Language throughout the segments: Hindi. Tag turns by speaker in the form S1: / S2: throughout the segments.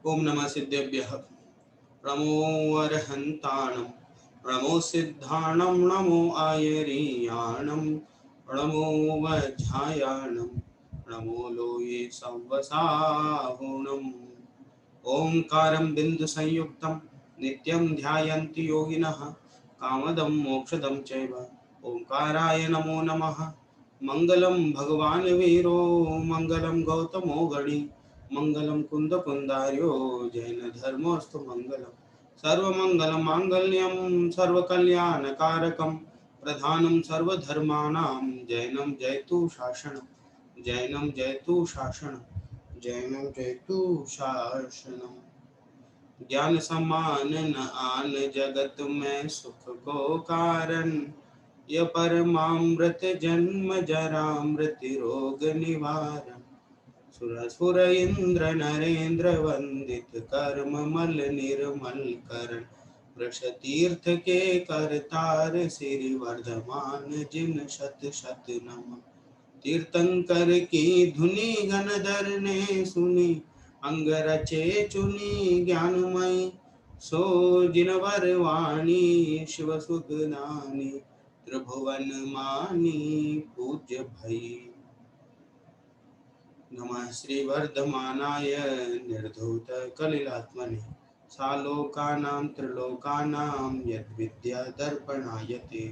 S1: ओम नमः सिद्धेभ्यः। नमो अरहन्ताणं, नमो सिद्धाणं, नमो आयरीयाणं, नमो वज्रायाणं, नमो लोये संवसाहुणम्। ओंकारं बिन्दुसंयुक्तं नित्यं ध्यायन्ति योगिनः कामदं मोक्षदं चैव। ओंकाराय नमो नमः। मंगलम भगवान वीरो मंगलम गौतमो गणि मंगलम कुंद कुंदार्यो जैन धर्मोस्तु मंगलम सर्वमंगल मांगल्यम सर्वकल्याणकारकम प्रधानम सर्वधर्माणां जैनम जयतु शासनम जैनम जयतु शासनम जैनम जयतु शासनम। ज्ञान समान न आन जगत में सुख को कारण, य परमामृत जन्म जरा मृत्यु रोग निवारण। सुरसुर इंद्र नरेंद्र वंदित कर्म मल निर्मल करण, वृष तीर्थ के करतार सिरि वर्धमान जिन शत शत नम। तीर्थंकर की धुनि गणधर ने सुनी, अंग रचे चुनी ज्ञानमयी। सो जिनवर वाणी शिव सुख नानी, त्रिभुवन मानी पूज्य भई। नमः श्री वर्धमानाय निर्धूत कलिलात्मने, सालोकानां त्रिलोकानां यद्विद्या दर्पणायते।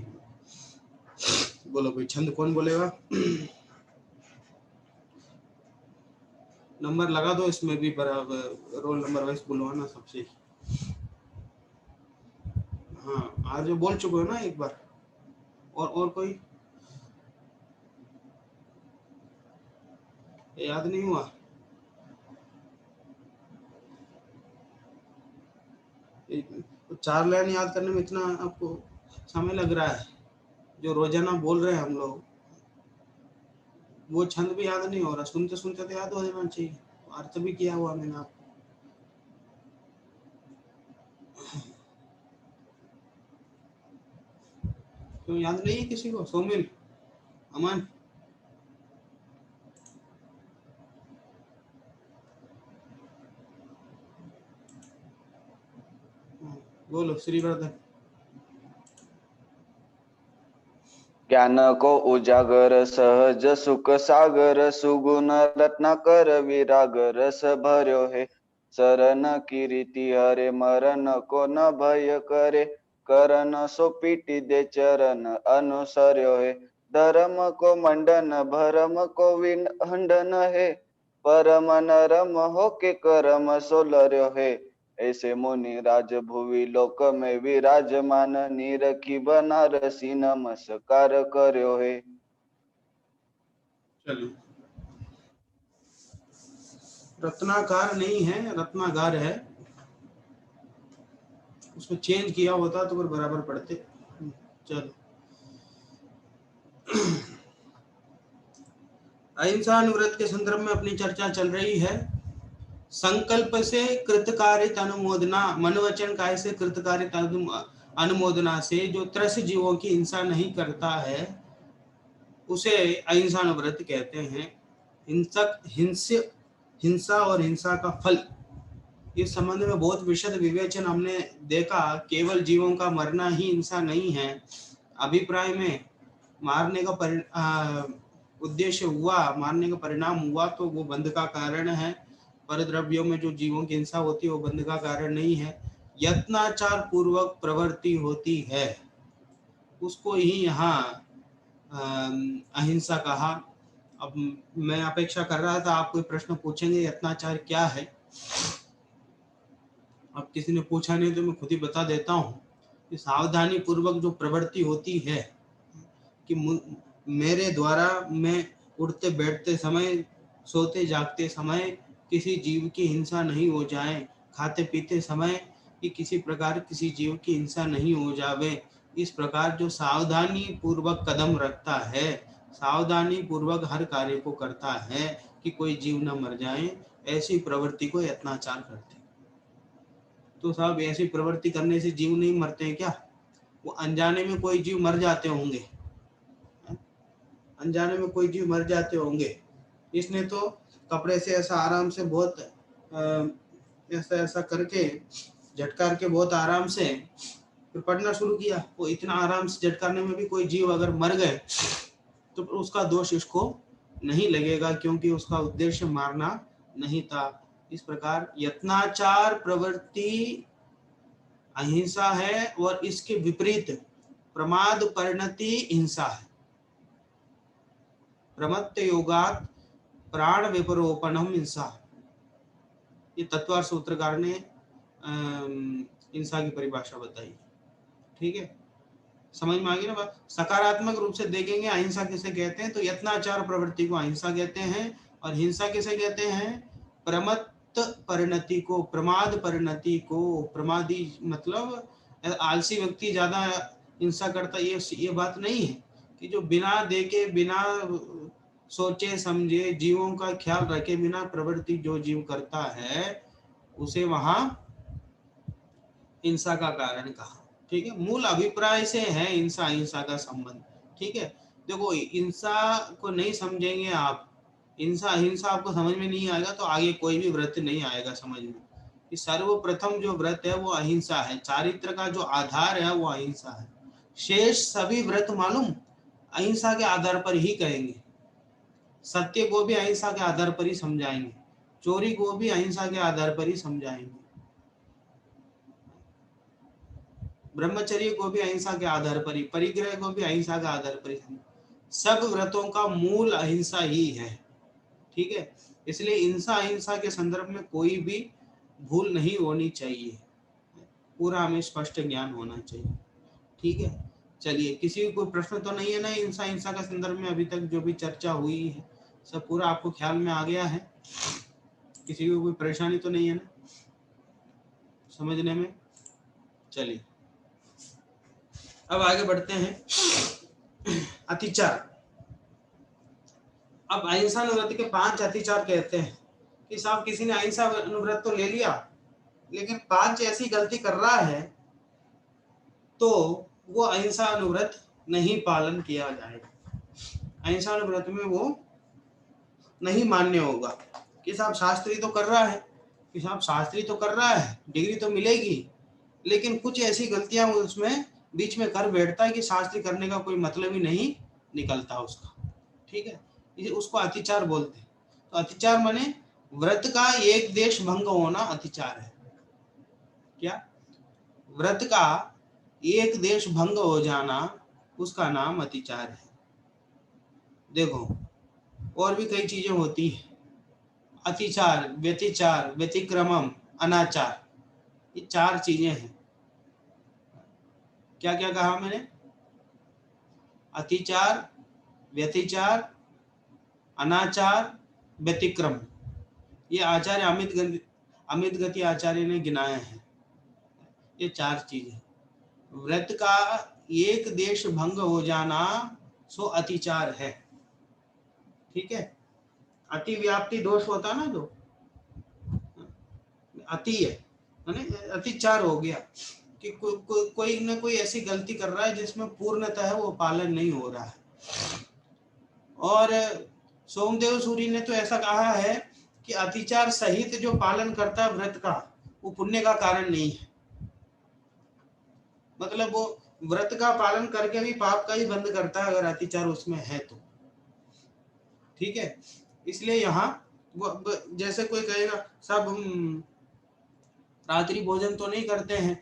S1: बोलो भाई, छंद कौन बोलेगा? नंबर लगा दो इसमें भी बराबर, रोल नंबर वाइज बुलवाना सबसे। हाँ, आज बोल चुके हो ना एक बार। और कोई याद नहीं हुआ? तो 4 लाइन याद करने में इतना आपको समय लग रहा है? जो रोजाना बोल रहे हैं हम लोग, वो छंद भी याद नहीं हो रहा। सुनते सुनते तो याद हो जाना चाहिए। अर्थ भी किया हुआ मैंने आपको। तो याद नहीं है किसी को? सोमिल, अमन, बोलो श्रीवर्धन।
S2: ज्ञान को उजागर सहज सुख सागर, सुगुण रत्नाकर विराग रस भर्यो है। शरण की रीति हरे मरण को न भय करे, करण सो पीटी दे चरण अनुसर्यो है। धर्म को मंडन भरम को विखंडन है, परम नरम हो के करम सो लर्यो है। ऐसे मुनि राज भुवि लोक में विराजमान, नीरखी बनारसी नमस्कार कर्यो है।
S1: चलो, रत्नाकार नहीं है, रत्नागार है। उसमें चेंज किया होता तो फिर बराबर पढ़ते। चलो, अहिंसा अनुव्रत के संदर्भ में अपनी चर्चा चल रही है। संकल्प से कृतकार्य अनुमोदना, मनोवचन काय से कृतकार्य अनुमोदना से जो त्रस जीवों की हिंसा नहीं करता है, उसे अहिंसा अनुव्रत कहते हैं। हिंसा और हिंसा का फल, इस संबंध में बहुत विशद विवेचन हमने देखा। केवल जीवों का मरना ही हिंसा नहीं है। अभिप्राय में मारने का उद्देश्य हुआ, मारने का परिणाम हुआ तो वो बंध का कारण है। परद्रव्यों में जो जीवों की हिंसा होती है वो बंध का कारण नहीं है, यत्नाचार पूर्वक प्रवृत्ति होती है, उसको ही यहाँ अहिंसा कहा। अब मैं अपेक्षा कर रहा था आप कोई प्रश्न पूछेंगे, यत्नाचार क्या है। अब किसी ने पूछा नहीं तो मैं खुद ही बता देता हूँ कि सावधानी पूर्वक जो प्रवृत्ति होती है कि मेरे द्वारा मैं उठते बैठते समय, सोते जागते समय किसी जीव की हिंसा नहीं हो जाए, खाते पीते समय कि किसी प्रकार किसी जीव की हिंसा नहीं हो जावे। इस प्रकार जो सावधानी पूर्वक कदम रखता है, सावधानी पूर्वक हर कार्य को करता है कि कोई जीव न मर जाए, ऐसी प्रवृत्ति को यत्नाचार करते हैं। तो साहब, ऐसी प्रवृत्ति करने से जीव नहीं मरते हैं क्या? वो अनजाने में कोई जीव मर जाते होंगे, अनजाने में कोई जीव मर जाते होंगे। इसने तो कपड़े से ऐसा आराम से बहुत ऐसा ऐसा करके झटकार के बहुत आराम से फिर पढ़ना शुरू किया। वो इतना आराम से झटकारने में भी कोई जीव अगर मर गए तो उसका दोष इसको नहीं लगेगा, क्योंकि उसका उद्देश्य मारना नहीं था। इस प्रकार यत्नाचार प्रवृत्ति अहिंसा है और इसके विपरीत प्रमाद परिणति हिंसा है। प्रमत्त योगात प्राण विपरोपणम हिंसा। ये तत्वार्थ सूत्रकार ने हिंसा की परिभाषा बताई। ठीक है, समझ में आ गई ना बात। सकारात्मक रूप से देखेंगे अहिंसा किसे कहते हैं, तो यत्नाचार प्रवृत्ति को अहिंसा कहते हैं, और हिंसा किसे कहते हैं, प्रमत्त परिणति को, प्रमाद परिणति को। प्रमादी मतलब आलसी व्यक्ति ज्यादा हिंसा करता, ये बात नहीं है कि जो बिना देखे बिना सोचे समझे जीवों का ख्याल रखे बिना प्रवृत्ति जो जीव करता है उसे वहां हिंसा का कारण कहा। ठीक है, मूल अभिप्राय से है हिंसा अहिंसा का संबंध। ठीक है, देखो हिंसा को नहीं समझेंगे आप, हिंसा अहिंसा आपको समझ में नहीं आएगा तो आगे कोई भी व्रत नहीं आएगा समझ में। कि सर्वप्रथम जो व्रत है वो अहिंसा है, चारित्र का जो आधार है वो अहिंसा है। शेष सभी व्रत मालूम अहिंसा के आधार पर ही करेंगे। सत्य को भी अहिंसा के आधार पर ही समझाएंगे, चोरी को भी अहिंसा के आधार पर ही समझाएंगे, ब्रह्मचर्य को भी अहिंसा के आधार पर ही, परिग्रह को भी अहिंसा के आधार पर ही। सब व्रतों का मूल अहिंसा ही है। ठीक है, इसलिए हिंसा अहिंसा के संदर्भ में कोई भी भूल नहीं होनी चाहिए, पूरा हमें स्पष्ट ज्ञान होना चाहिए। ठीक है, चलिए किसी को प्रश्न तो नहीं है ना हिंसा अहिंसा के संदर्भ में? अभी तक जो भी चर्चा हुई है सब पूरा आपको ख्याल में आ गया है? किसी को कोई परेशानी तो नहीं है ना समझने में? चलिए अब आगे बढ़ते हैं। अतिचार। अब अहिंसा अनुव्रत के 5 अतिचार कहते हैं कि साहब किसी ने अहिंसा अनुव्रत तो ले लिया लेकिन 5 ऐसी गलती कर रहा है तो वो अहिंसा अनुव्रत नहीं पालन किया जाएगा। अहिंसा अनुव्रत में वो नहीं मान्य होगा। कि साहब शास्त्री तो कर रहा है, कि साहब शास्त्री तो कर रहा है, डिग्री तो मिलेगी, लेकिन कुछ ऐसी गलतियां उसमें बीच में कर बैठता है कि शास्त्री करने का कोई मतलब ही नहीं निकलता उसका। ठीक है, इसे उसको अतिचार बोलते हैं। तो अतिचार माने व्रत का एक देश भंग होना अतिचार है। क्या? व्रत का एक देश भंग हो जाना उसका नाम अतिचार है। देखो और भी कई चीजें होती है, अतिचार, व्यतिचार, व्यतिक्रमम, अनाचार, ये 4 चीजें हैं। क्या क्या कहा मैंने? अतिचार, व्यतिचार, अनाचार, व्यतिक्रम। ये आचार्य अमित गति आचार्य ने गिनाए हैं। ये 4 चीजें। व्रत का एक देश भंग हो जाना सो अतिचार है। ठीक है, अति व्याप्ति दोष होता ना, जो अति है अतिचार हो गया कि कोई न कोई ऐसी गलती कर रहा है जिसमें पूर्णतः वो पालन नहीं हो रहा है। और सोमदेव सूरी ने तो ऐसा कहा है कि अतिचार सहित जो पालन करता है व्रत का वो पुण्य का कारण नहीं है। मतलब वो व्रत का पालन करके भी पाप का ही बंद करता है अगर अतिचार उसमें है तो। ठीक है, इसलिए यहाँ जैसे कोई कहेगा सब हम रात्रि भोजन तो नहीं करते हैं,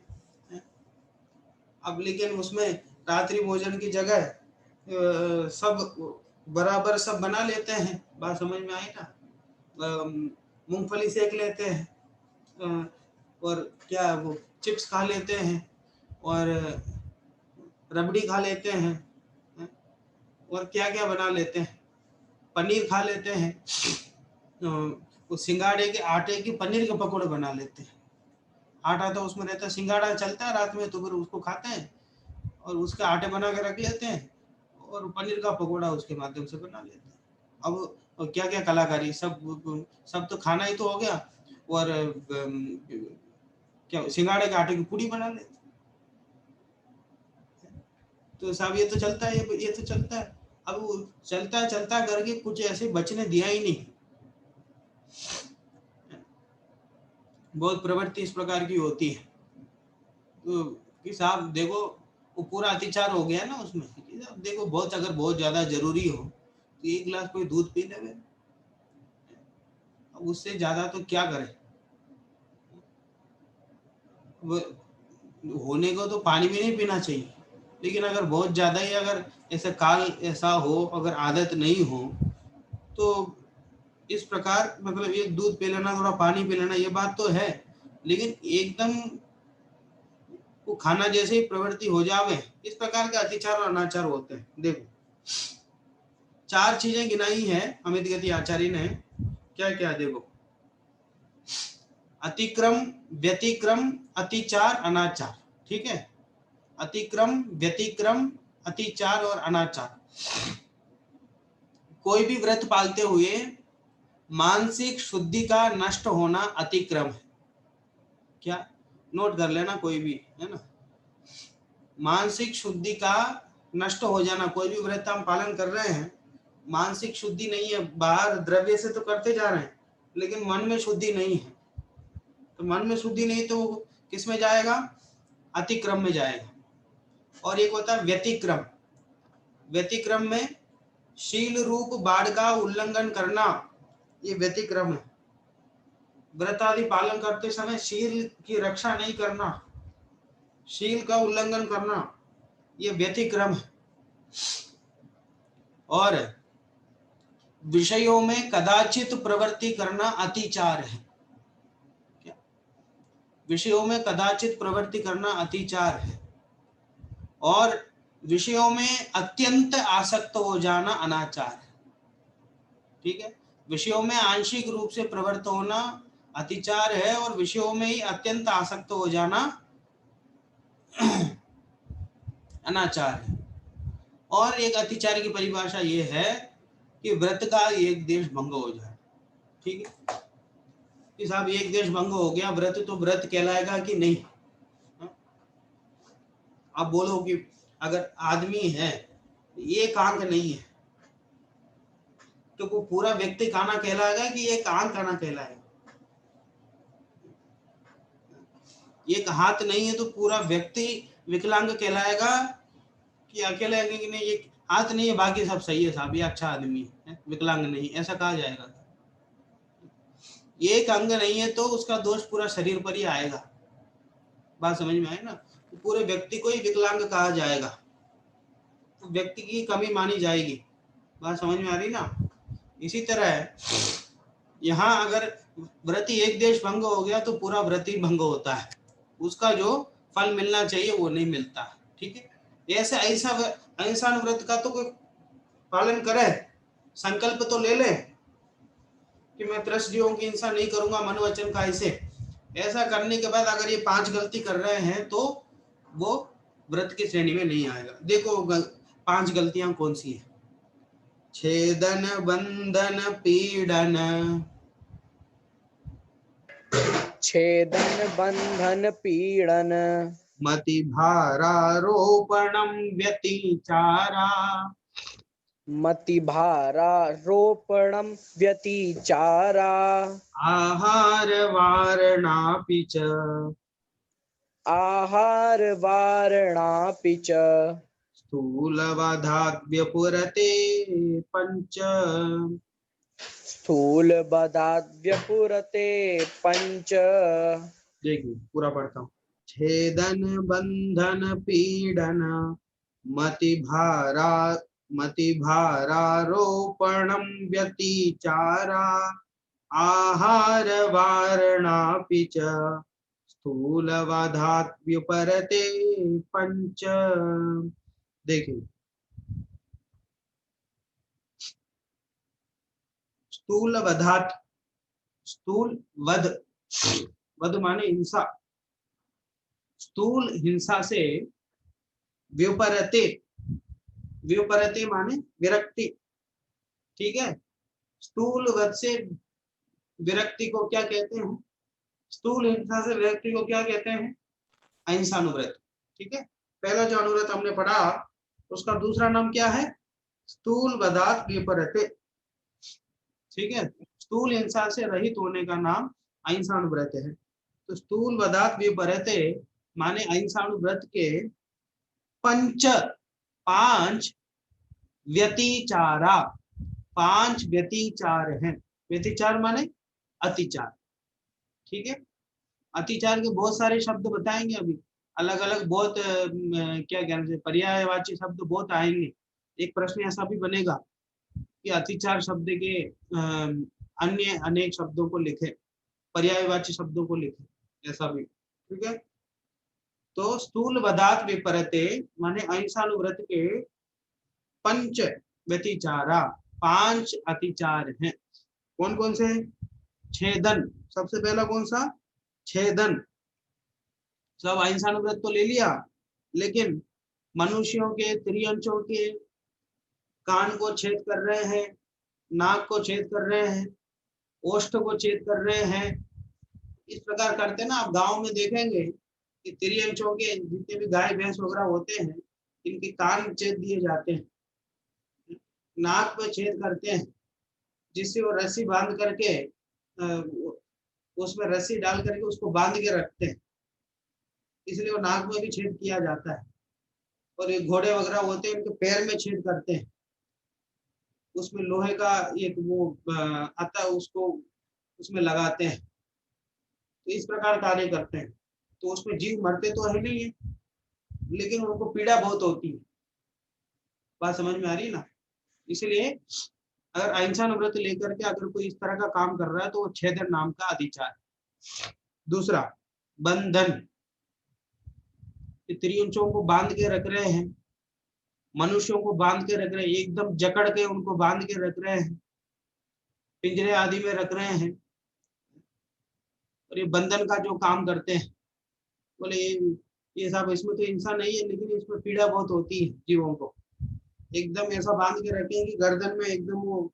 S1: अब लेकिन उसमें रात्रि भोजन की जगह सब बराबर सब बना लेते हैं। बात समझ में आई ना? मूंगफली सेक लेते हैं और क्या वो चिप्स खा लेते हैं और रबड़ी खा लेते हैं और क्या क्या बना लेते हैं, पनीर खा लेते हैं, वो सिंगाड़े के आटे की पनीर के पकौड़े बना लेते हैं। आटा तो उसमें रहता है, सिंगाड़ा चलता है रात में तो फिर उसको खाते हैं और उसके आटे बना के रख लेते हैं और पनीर का पकौड़ा उसके माध्यम से बना लेते हैं। अब क्या क्या कलाकारी, सब तो खाना ही तो हो गया। और क्या सिंगाड़े के आटे की पूड़ी बना लेते। तो साहब ये तो चलता है, ये तो चलता है। अब चलता करके कुछ ऐसे बचने दिया ही नहीं। बहुत प्रवृत्ति इस प्रकार की होती है। तो कि साहब देखो वो पूरा अतिचार हो गया ना उसमें, कि साहब देखो बहुत अगर बहुत ज्यादा जरूरी हो तो एक गिलास कोई दूध पी ले, उससे ज्यादा तो क्या करे। वो होने को तो पानी भी नहीं पीना चाहिए, लेकिन अगर बहुत ज्यादा ही अगर ऐसा काल ऐसा हो, अगर आदत नहीं हो तो इस प्रकार मतलब एक दूध पी लेना, थोड़ा पानी पी लेना, ये बात तो है। लेकिन एकदम वो खाना जैसे ही प्रवृत्ति हो जावे, इस प्रकार के अतिचार और अनाचार होते हैं। देखो 4 चीजें गिनाई है अमित गति आचार्य ने, क्या क्या देखो, अतिक्रम, व्यतिक्रम, अतिचार, अनाचार। ठीक है, अतिक्रम, व्यतिक्रम, अतिचार और अनाचार। कोई भी व्रत पालते हुए मानसिक शुद्धि का नष्ट होना अतिक्रम है। क्या नोट कर लेना, कोई भी है ना, मानसिक शुद्धि का नष्ट हो जाना। कोई भी व्रत हम पालन कर रहे हैं, मानसिक शुद्धि नहीं है, बाहर द्रव्य से तो करते जा रहे हैं लेकिन मन में शुद्धि नहीं है, तो मन में शुद्धि नहीं तो किस में जाएगा, अतिक्रम में जाएगा। और एक होता है व्यतिक्रम, व्यतिक्रम में शील रूप बाढ़ का उल्लंघन करना, ये व्यतिक्रम है। व्रत आदि पालन करते समय शील की रक्षा नहीं करना, शील का उल्लंघन करना, ये व्यतिक्रम है। और विषयों में कदाचित प्रवृत्ति करना अतिचार है। क्या, विषयों में कदाचित प्रवृत्ति करना अतिचार है। और विषयों में अत्यंत आसक्त हो जाना अनाचार है। ठीक है, विषयों में आंशिक रूप से प्रवृत्त होना अतिचार है, और विषयों में ही अत्यंत आसक्त हो जाना अनाचार है। और एक अतिचार की परिभाषा ये है कि व्रत का एक देश भंग हो जाए। ठीक है कि साहब एक देश भंग हो गया, व्रत तो व्रत कहलाएगा कि नहीं। आप बोलो कि अगर आदमी है एक आंख नहीं है तो वो पूरा व्यक्ति खाना कहलाएगा कि एक आंख खाना कहलाएगा। एक हाथ नहीं है तो पूरा व्यक्ति विकलांग कहलाएगा कि अकेले अंग की नहीं, एक हाथ नहीं है बाकी सब सही है साहब, ये अच्छा आदमी है, विकलांग नहीं, ऐसा कहा जाएगा। एक अंग नहीं है तो उसका दोष पूरा शरीर पर ही आएगा। बात समझ में आए ना, तो पूरे व्यक्ति को ही विकलांग कहा जाएगा, तो व्यक्ति की कमी मानी जाएगी। बात समझ में आ रही ना। इसी तरह यहाँ अगर व्रति एक देश भंग हो गया तो पूरा व्रति भंग होता है, उसका जो फल मिलना चाहिए वो नहीं मिलता। ठीक है, ऐसा ऐसा अहिंसा व्रत का तो कोई पालन करे, संकल्प तो ले ले कि मैं त्रस्त की हिंसा नहीं करूंगा मन वचन का, ऐसा करने के बाद अगर ये 5 गलती कर रहे हैं तो वो व्रत की श्रेणी में नहीं आएगा। देखो 5 गलतियां कौन सी है, छेदन, बंधन, पीड़न,
S3: छेदन बंधन पीड़न,
S1: मति भारारोपणम, व्यतिचारा,
S3: मति भारारोपणम, व्यतिचारा,
S1: आहार वारणापि च,
S3: आहार वारणापि च,
S1: स्थूलवधाद्व्यपुरते पंच।
S3: स्थूलबधाद्व्यपुरते पंच।
S1: देखिए पूरा पढ़ता हूँ, छेदन, बंधन, पीड़न, मति भारारोपणम, व्यतिचारा, आहार वारणापि च, स्थूलवधात् व्युपरते पंच। देखिए स्थूल वधात्, स्थूल वध, वध माने हिंसा, स्थूल हिंसा से, व्युपरते, व्युपरते माने विरक्ति। ठीक है, स्थूल वध से विरक्ति को क्या कहते हैं, स्थूल हिंसा से विरक्ति को क्या कहते हैं, अहिंसानुव्रत। ठीक है, पहला जो अनुव्रत हमने पढ़ा उसका दूसरा नाम क्या है, स्थूल वधात् व्युपरते। ठीक है, स्थूल हिंसा से रहित होने का नाम अहिंसानुव्रत है। तो स्थूल वदात विपरीते माने अहिंसानुव्रत के पंच 5 व्यतिचारा, 5 व्यतिचार हैं। व्यतिचार माने अतिचार, ठीक है। अतिचार के बहुत सारे शब्द बताएंगे अभी, अलग अलग बहुत क्या कहते हैं पर्यायवाची शब्द बहुत आएंगे। एक प्रश्न ऐसा भी बनेगा कि अतिचार शब्द के अन्य अनेक शब्दों को लिखे, पर्यायवाची शब्दों को लिखे, ऐसा भी, ठीक है। तो स्थूल वदात विपरीते माने अहिंसानुव्रत के पंच व्यतिचारा, 5 अतिचार हैं। कौन कौन से? छेदन, सबसे पहला कौन सा? छेदन। सब अहिंसानुव्रत तो ले लिया, लेकिन मनुष्यों के त्रियंचों के कान को छेद कर रहे हैं, नाक को छेद कर रहे हैं, ओष्ठ को छेद कर रहे हैं। इस प्रकार करते ना, आप गांव में देखेंगे कि त्रियंचों के जितने भी गाय भैंस वगैरह होते हैं, इनके कान छेद दिए जाते हैं, नाक पे छेद करते हैं, जिससे वो रस्सी बांध करके उसमें रस्सी डाल करके उसको बांध के रखते हैं, इसलिए वो नाक में भी छेद किया जाता है। और ये घोड़े वगैरह होते हैं, इनके पैर में छेद करते हैं, उसमें लोहे का एक वो आता है, उसको उसमें लगाते हैं। तो इस प्रकार कार्य करते हैं। तो उसमें जीव मरते तो है नहीं है, लेकिन उनको पीड़ा बहुत होती है। बात समझ में आ रही है ना? इसलिए अगर अहिंसानुव्रत लेकर के अगर कोई इस तरह का काम कर रहा है तो वो छेदन नाम का अधिचार। दूसरा बंधन, त्रियंचों को बांध के रख रहे हैं, मनुष्यों को बांध के रख रहे हैं, एकदम जकड़ के उनको बांध के रख रहे हैं, पिंजरे आदि में रख रहे हैं, और ये बंधन का जो काम करते हैं। बोले ये सब इसमें तो इंसान नहीं है, लेकिन इसमें पीड़ा बहुत होती है जीवों को। एकदम ऐसा बांध के रखें कि गर्दन में एकदम वो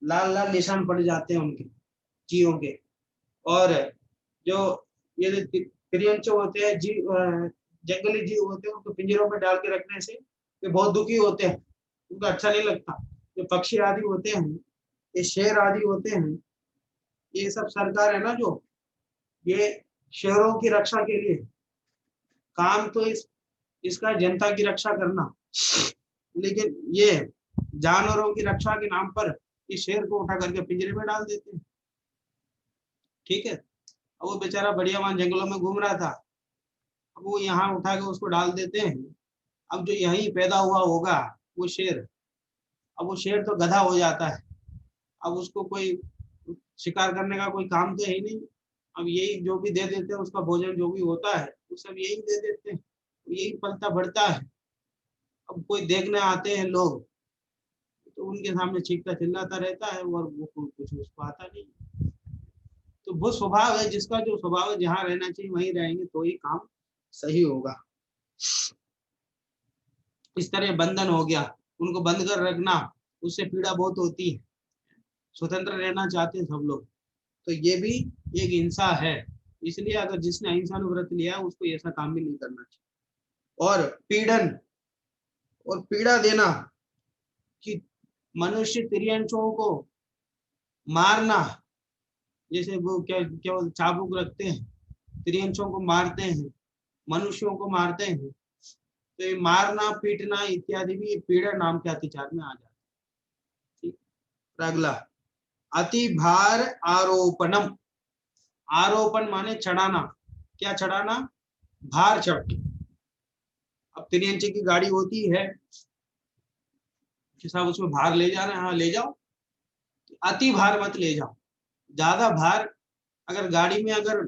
S1: लाल लाल निशान पड़ जाते हैं उनके जीवों के। और जो ये त्रियंच होते हैं जीव, जंगली जीव होते हैं, उनको पिंजरों में डाल के रखने से ये बहुत दुखी होते हैं, उनको अच्छा नहीं लगता। जो पक्षी आदि होते हैं, ये शेर आदि होते हैं, ये सब सरकार है ना, जो ये शहरों की रक्षा के लिए काम तो इसका जनता की रक्षा करना, लेकिन ये जानवरों की रक्षा के नाम पर इस शेर को उठा करके पिंजरे में डाल देते हैं, ठीक है। अब वो बेचारा बढ़िया वहां जंगलों में घूम रहा था, अब वो यहाँ उठा के उसको डाल देते हैं। अब जो यहीं पैदा हुआ होगा वो शेर, अब वो शेर तो गधा हो जाता है, अब उसको कोई शिकार करने का कोई काम तो है ही नहीं। अब यही जो भी दे देते हैं, उसका भोजन जो भी होता है वो सब यही दे देते हैं, यही पलता बढ़ता है। अब कोई देखने आते हैं लोग तो उनके सामने चीखता चिल्लाता रहता है, और वो कुछ उसको आता नहीं। तो वो स्वभाव है, जिसका जो स्वभाव है, जहाँ रहना चाहिए वहीं रहेंगे तो ही काम सही होगा। इस तरह बंधन हो गया, उनको बंद कर रखना, उससे पीड़ा बहुत होती है। स्वतंत्र रहना चाहते हैं सब लोग, तो ये भी एक हिंसा है। इसलिए अगर जिसने अहिंसानुव्रत लिया है उसको ऐसा काम भी नहीं करना चाहिए। और पीड़न और पीड़ा देना, कि मनुष्य त्रियंचों को मारना, जैसे वो क्या क्या चाबुक रखते हैं, त्रियंचों को मारते हैं, मनुष्यों को मारते हैं, तो ये मारना पीटना इत्यादि भी पीड़ा नाम के अतिचार में आ जाता है, ठीक। अगला अति भार आरोपणम। आरोपण माने चढ़ाना, क्या चढ़ाना? भार चढ़। अब त्रियंच की गाड़ी होती है कि साहब उसमें भार ले जाना है, हाँ ले जाओ, अति भार मत ले जाओ। ज्यादा भार, अगर गाड़ी में अगर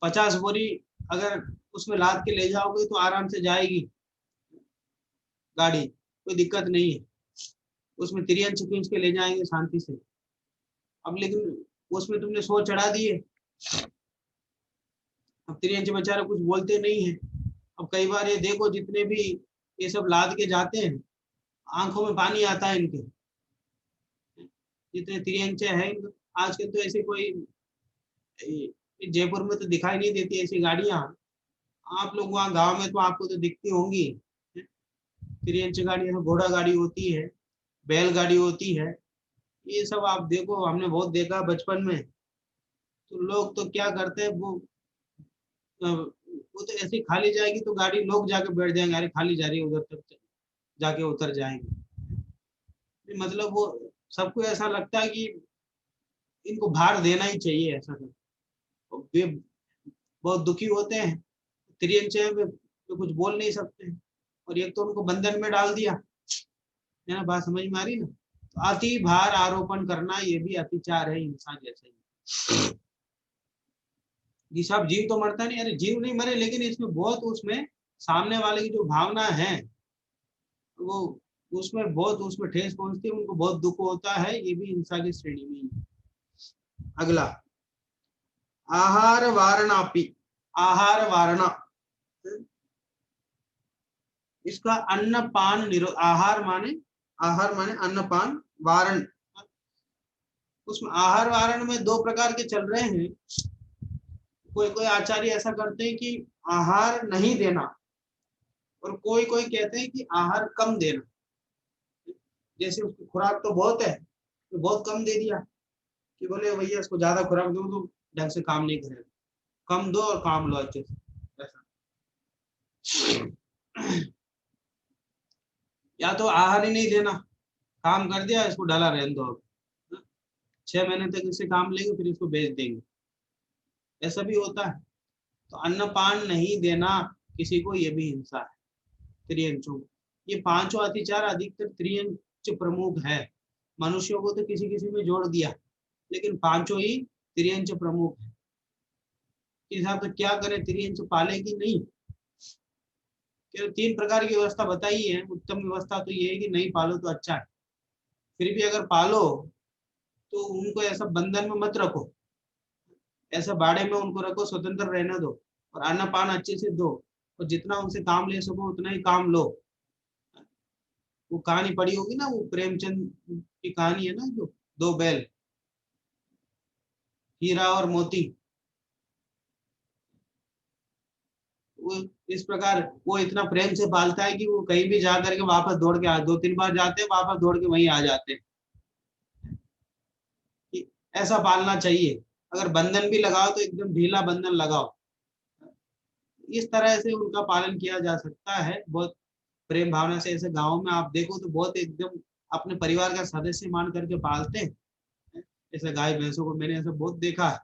S1: 50 बोरी अगर उसमें लाद के ले जाओगे तो आराम से जाएगी गाड़ी, कोई दिक्कत नहीं है, उसमें त्रियंच खींच के ले जाएंगे शांति से। अब लेकिन उसमें तुमने 100 चढ़ा दिए, अब त्रियंच बेचारे कुछ बोलते नहीं है। अब कई बार ये देखो जितने भी ये सब लाद के जाते हैं, आंखों में पानी आता है इनके, जितने त्रियंचे हैं आजकल। तो ऐसे कोई जयपुर में तो दिखाई नहीं देती ऐसी गाड़ियां, आप लोग वहाँ गांव में तो आपको तो दिखती होंगी। त्रियंच गाड़ी, घोड़ा गाड़ी होती है, बैल गाड़ी होती है, ये सब आप देखो, हमने बहुत देखा बचपन में। तो लोग तो क्या करते हैं, वो तो ऐसी खाली जाएगी तो गाड़ी लोग जाके बैठ जाएंगे, अरे खाली जा रही है उधर तक जाके उतर जाएंगे। मतलब वो सबको ऐसा लगता है कि इनको भार देना ही चाहिए, ऐसा कर वे बहुत दुखी होते हैं, त्रियंचे वे कुछ बोल नहीं सकते, और एक तो उनको बंधन में डाल दिया है ना। बात समझ में आ रही ना। तो अति भार आरोपण करना ये भी अतिचार है, इंसान जैसा ही। ये सब जीव तो मरता नहीं, अरे जीव नहीं मरे, लेकिन इसमें बहुत, उसमें सामने वाले की जो भावना है वो उसमें बहुत, उसमें ठेस पहुंचती है, उनको बहुत दुख होता है, ये भी इंसान की श्रेणी में ही है। अगला आहार वारणापि, आहार वारणा, इसका अन्न पान निरोध, आहार माने अन्न पान, वारण, उसमें आहार वारण में दो प्रकार के चल रहे हैं। कोई कोई आचार्य ऐसा करते हैं कि आहार नहीं देना, और कोई कोई कहते हैं कि आहार कम देना। जैसे उसकी खुराक तो बहुत है तो बहुत कम दे दिया, कि बोले भैया इसको ज्यादा खुराक दो तो ढंग से काम नहीं करेगा, कम दो और काम लो अच्छे से, ऐसा। या तो आहार ही नहीं देना, काम कर दिया, इसको डाला रहने दो, अब 6 महीने तक इससे काम लेंगे फिर इसको बेच देंगे, ऐसा भी होता है। तो अन्नपान नहीं देना किसी को, ये भी हिंसा है त्रियंचों। ये पांचों अतिचार अधिकतर त्रियंच प्रमुख है। मनुष्यों को तो किसी किसी में जोड़ दिया, लेकिन पांचों ही त्रियंच प्रमुख है। इस हिसाब से क्या करें, त्रियंच पाले कि नहीं। केवल 3 प्रकार की व्यवस्था बताई है। उत्तम व्यवस्था तो ये है कि नहीं पालो तो अच्छा है, फिर भी अगर पालो तो उनको ऐसा बंधन में मत रखो, ऐसा बाड़े में उनको रखो, स्वतंत्र रहने दो, और अन्नपान अच्छे से दो, और जितना उनसे काम ले सको उतना ही काम लो। वो कहानी पढ़ी होगी ना, वो प्रेमचंद की कहानी है ना, जो 2 बैल, हीरा और मोती। वो इस प्रकार वो इतना प्रेम से पालता है कि वो कहीं भी जा करके वापस दौड़ के 2-3 बार जाते हैं, वापस दौड़ के वहीं आ जाते हैं। कि ऐसा पालना चाहिए। अगर बंधन भी लगाओ तो एकदम ढीला बंधन लगाओ, इस तरह से उनका पालन किया जा सकता है बहुत प्रेम भावना से। ऐसे गाँव में आप देखो तो बहुत एकदम अपने परिवार का सदस्य मान करके पालते हैं। ऐसे गाय भैंसों को मैंने ऐसा बहुत देखा है,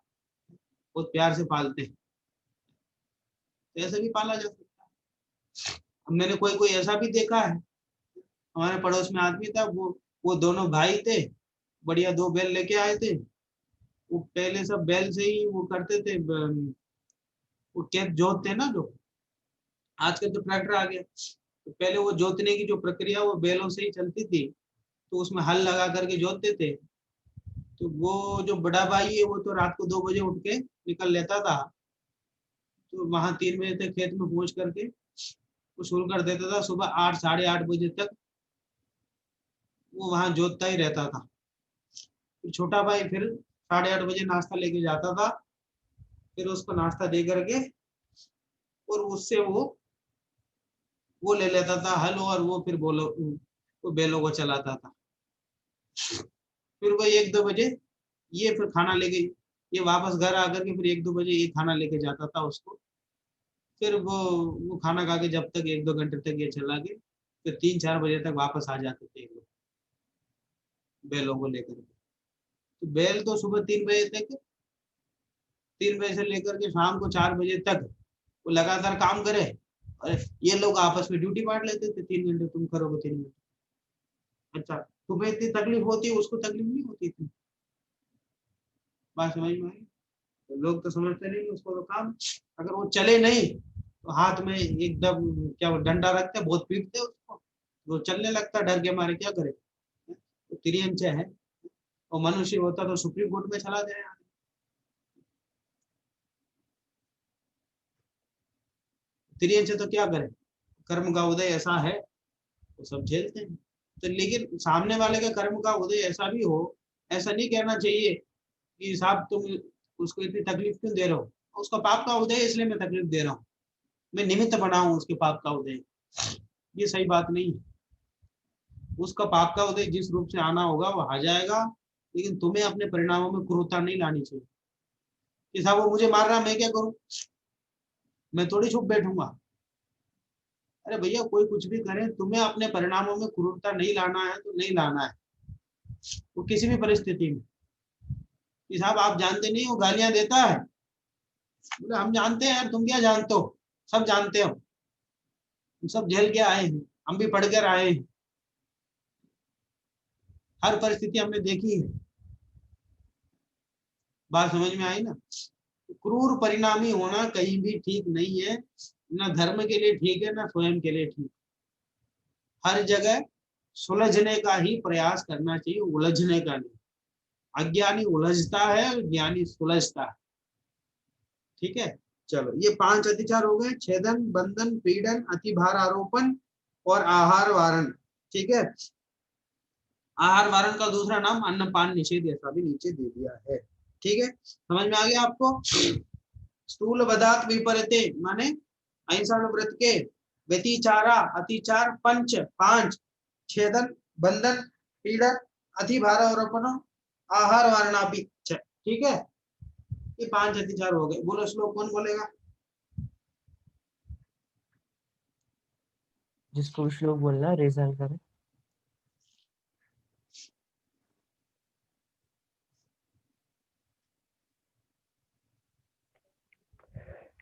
S1: बहुत प्यार से पालते हैं, तो ऐसे भी पाला जा सकता है। अब मैंने कोई कोई ऐसा भी देखा है, हमारे पड़ोस में आदमी था, वो दोनों भाई थे, बढ़िया 2 बैल लेके आए थे। वो पहले सब बैल से ही वो करते थे, वो खेत जोतते ना, जो आजकल तो ट्रैक्टर आ गया, तो पहले वो जोतने की जो प्रक्रिया वो बैलों से ही चलती थी। तो उसमें हल लगा करके जोतते थे। तो वो जो बड़ा भाई है वो तो रात को 2 बजे उठ के निकल लेता था, तो वहां 3 बजे तक खेत में पहुंच करके वो शुरू कर देता था। सुबह 8 साढ़े 8 बजे तक वो वहां जोतता ही रहता था। फिर छोटा भाई फिर 8:30 बजे नाश्ता लेके जाता था, फिर उसको नाश्ता दे करके और उससे वो ले लेता था हल, और वो फिर बोलो वो बैलों को चलाता था। फिर वो 1-2 बजे ये फिर खाना लेके, ये वापस घर आकर के फिर 1-2 बजे ये खाना लेके जाता था उसको। फिर वो खाना खा के जब तक 1-2 घंटे तक ये चला के फिर 3-4 बजे तक वापस आ जाते थे ये लोग बैलों को लेकर के। तो बैल तो सुबह 3 बजे तक, 3 बजे से लेकर के शाम को 4 बजे तक वो लगातार काम करे, और ये लोग आपस में ड्यूटी बांट लेते थे, 3 घंटे तुम करोगे 3 घंटे। अच्छा, तुम्हें इतनी तकलीफ होती है, उसको तकलीफ नहीं होती थी। बात समझ में आई। तो लोग तो समझते नहीं, उसको तो काम, अगर वो चले नहीं तो हाथ में एकदम क्या वो डंडा रखते हैं, बहुत पीटते हैं उसको, वो चलने लगता है डर के मारे, क्या करे। तो तिरंचे है, और मनुष्य होता तो सुप्रीम कोर्ट में चला जाए। तिरंचे तो क्या करे, कर्म का उदय ऐसा है, वो सब झेलते हैं। तो लेकिन सामने वाले का कर्म का उदय ऐसा भी हो, ऐसा नहीं कहना चाहिए कि साहब तुम उसको इतनी तकलीफ क्यों दे रहे हो, उसका पाप का उदय इसलिए मैं तकलीफ दे रहा हूँ, मैं निमित्त बना हूँ उसके पाप का उदय। ये सही बात नहीं है। उसका पाप का उदय जिस रूप से आना होगा वो आ जाएगा, लेकिन तुम्हें अपने परिणामों में क्रूरता नहीं लानी चाहिए। कि साहब वो मुझे मार रहा, मैं क्या करूं, मैं थोड़ी चुप बैठूंगा। अरे भैया कोई कुछ भी करे, तुम्हें अपने परिणामों में क्रूरता नहीं लाना है तो नहीं लाना है, वो किसी भी परिस्थिति में। कि साहब आप जानते नहीं वो गालियां देता है, बोले हम जानते हैं यार, तुम क्या जानते हो, सब जानते हो, हम सब झेल के आए हैं, हम भी पढ़ कर आए हैं, हर परिस्थिति हमने देखी है। बात समझ में आई ना। क्रूर परिणामी होना कहीं भी ठीक नहीं है, ना धर्म के लिए ठीक है ना स्वयं के लिए ठीक। हर जगह सुलझने का ही प्रयास करना चाहिए, उलझने का नहीं। अज्ञानी उलझता है और ज्ञानी सुलझता है। ठीक है, चलो ये 5 अतिचार हो गए, छेदन, बंधन, पीड़न, अतिभार आरोपण और आहार वारण। ठीक है, आहार वारण का दूसरा नाम अन्नपान निषेध, ऐसा भी नीचे दे दिया है। ठीक है, समझ में आ गया आपको। स्थूल पदार्थ विपरीते माने अहिंसा व्रत के व्यतिचारा, अतिचार, पंच 5, छेदन, बंधन, पीड़न, अतिभार आरोपण, आहार वारणापि। ठीक है, ये 5 अतिचार हो गए। बोलो श्लोक कौन बोलेगा।
S4: जिसको भी श्लोक बोलना है रेज हैंड करें।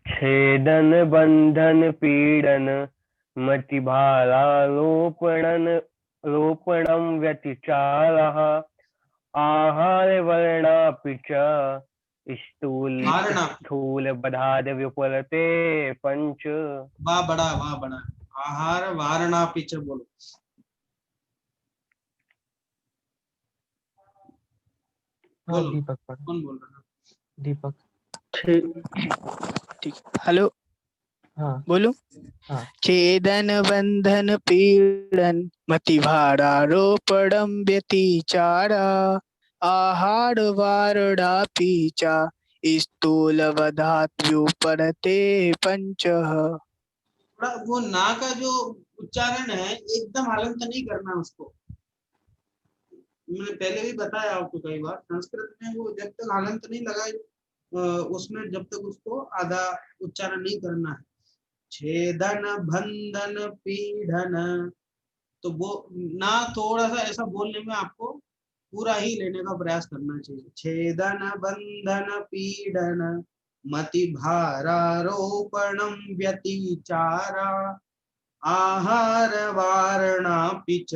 S5: छेदन बंधन पीड़न मतिभारारोपणन रोपणं व्यतिचारः आहार वर्णापि च
S1: वारणा,
S5: स्थूल बधाद विपरते पंच।
S1: वाह बड़ा, वाह बड़ा। आहार वारणापि च बोलो।
S4: हाँ
S1: बोलो
S4: दीपक पढ़ो।
S1: कौन बोल रहा है।
S4: दीपक।
S6: ठीक, हेलो
S4: हाँ
S6: बोलूं।
S4: हाँ।
S6: छेदन बंधन पीड़न मतिभारारोपणं व्यतिचारा आहार वारणापि च स्थूलवधात्युपरते पंचः।
S1: थोड़ा वो ना का जो उच्चारण है एकदम हलंत नहीं करना उसको। मैंने पहले भी बताया आपको कई बार, संस्कृत में वो जब तक हलंत नहीं लगाए उसमें जब तक उसको आधा उच्चारण नहीं करना है। छेदन बंधन पीड़न, तो वो ना थोड़ा सा ऐसा बोलने में आपको पूरा ही लेने का प्रयास करना चाहिए। छेदन बंधन पीड़न मति भारारोपणम व्यतिचारा आहार वारणापि च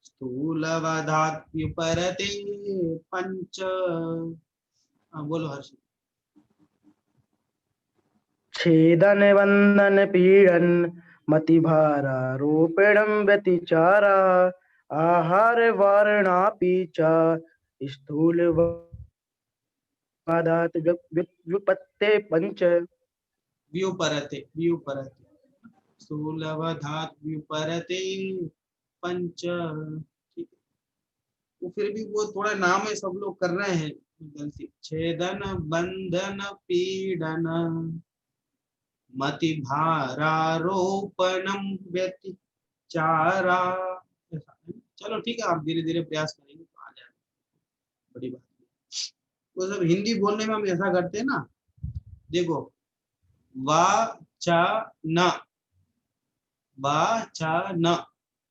S1: स्थूलवधात्युपरते पंच। बोलो हर्ष।
S7: छेदन बंधन पीड़न मतिभारारोपणं व्यतिचारा आहार वारणापि च स्थूलवादात् व्युत्पत्ते पंच।
S1: व्युपरते, व्युपरते, स्थूलवधात्युपरते पंच। ठीक है, वो फिर भी वो थोड़ा नाम है, सब लोग कर रहे हैं गलती। छेदन बंधन पीड़न मति भारारोपणम व्यतिचारा। चलो ठीक है, आप धीरे धीरे प्रयास करेंगे तो आ जाएगा, बड़ी बात नहीं। वो सब हिंदी बोलने में हम ऐसा करते हैं ना, देखो वा चा न, वा चा न,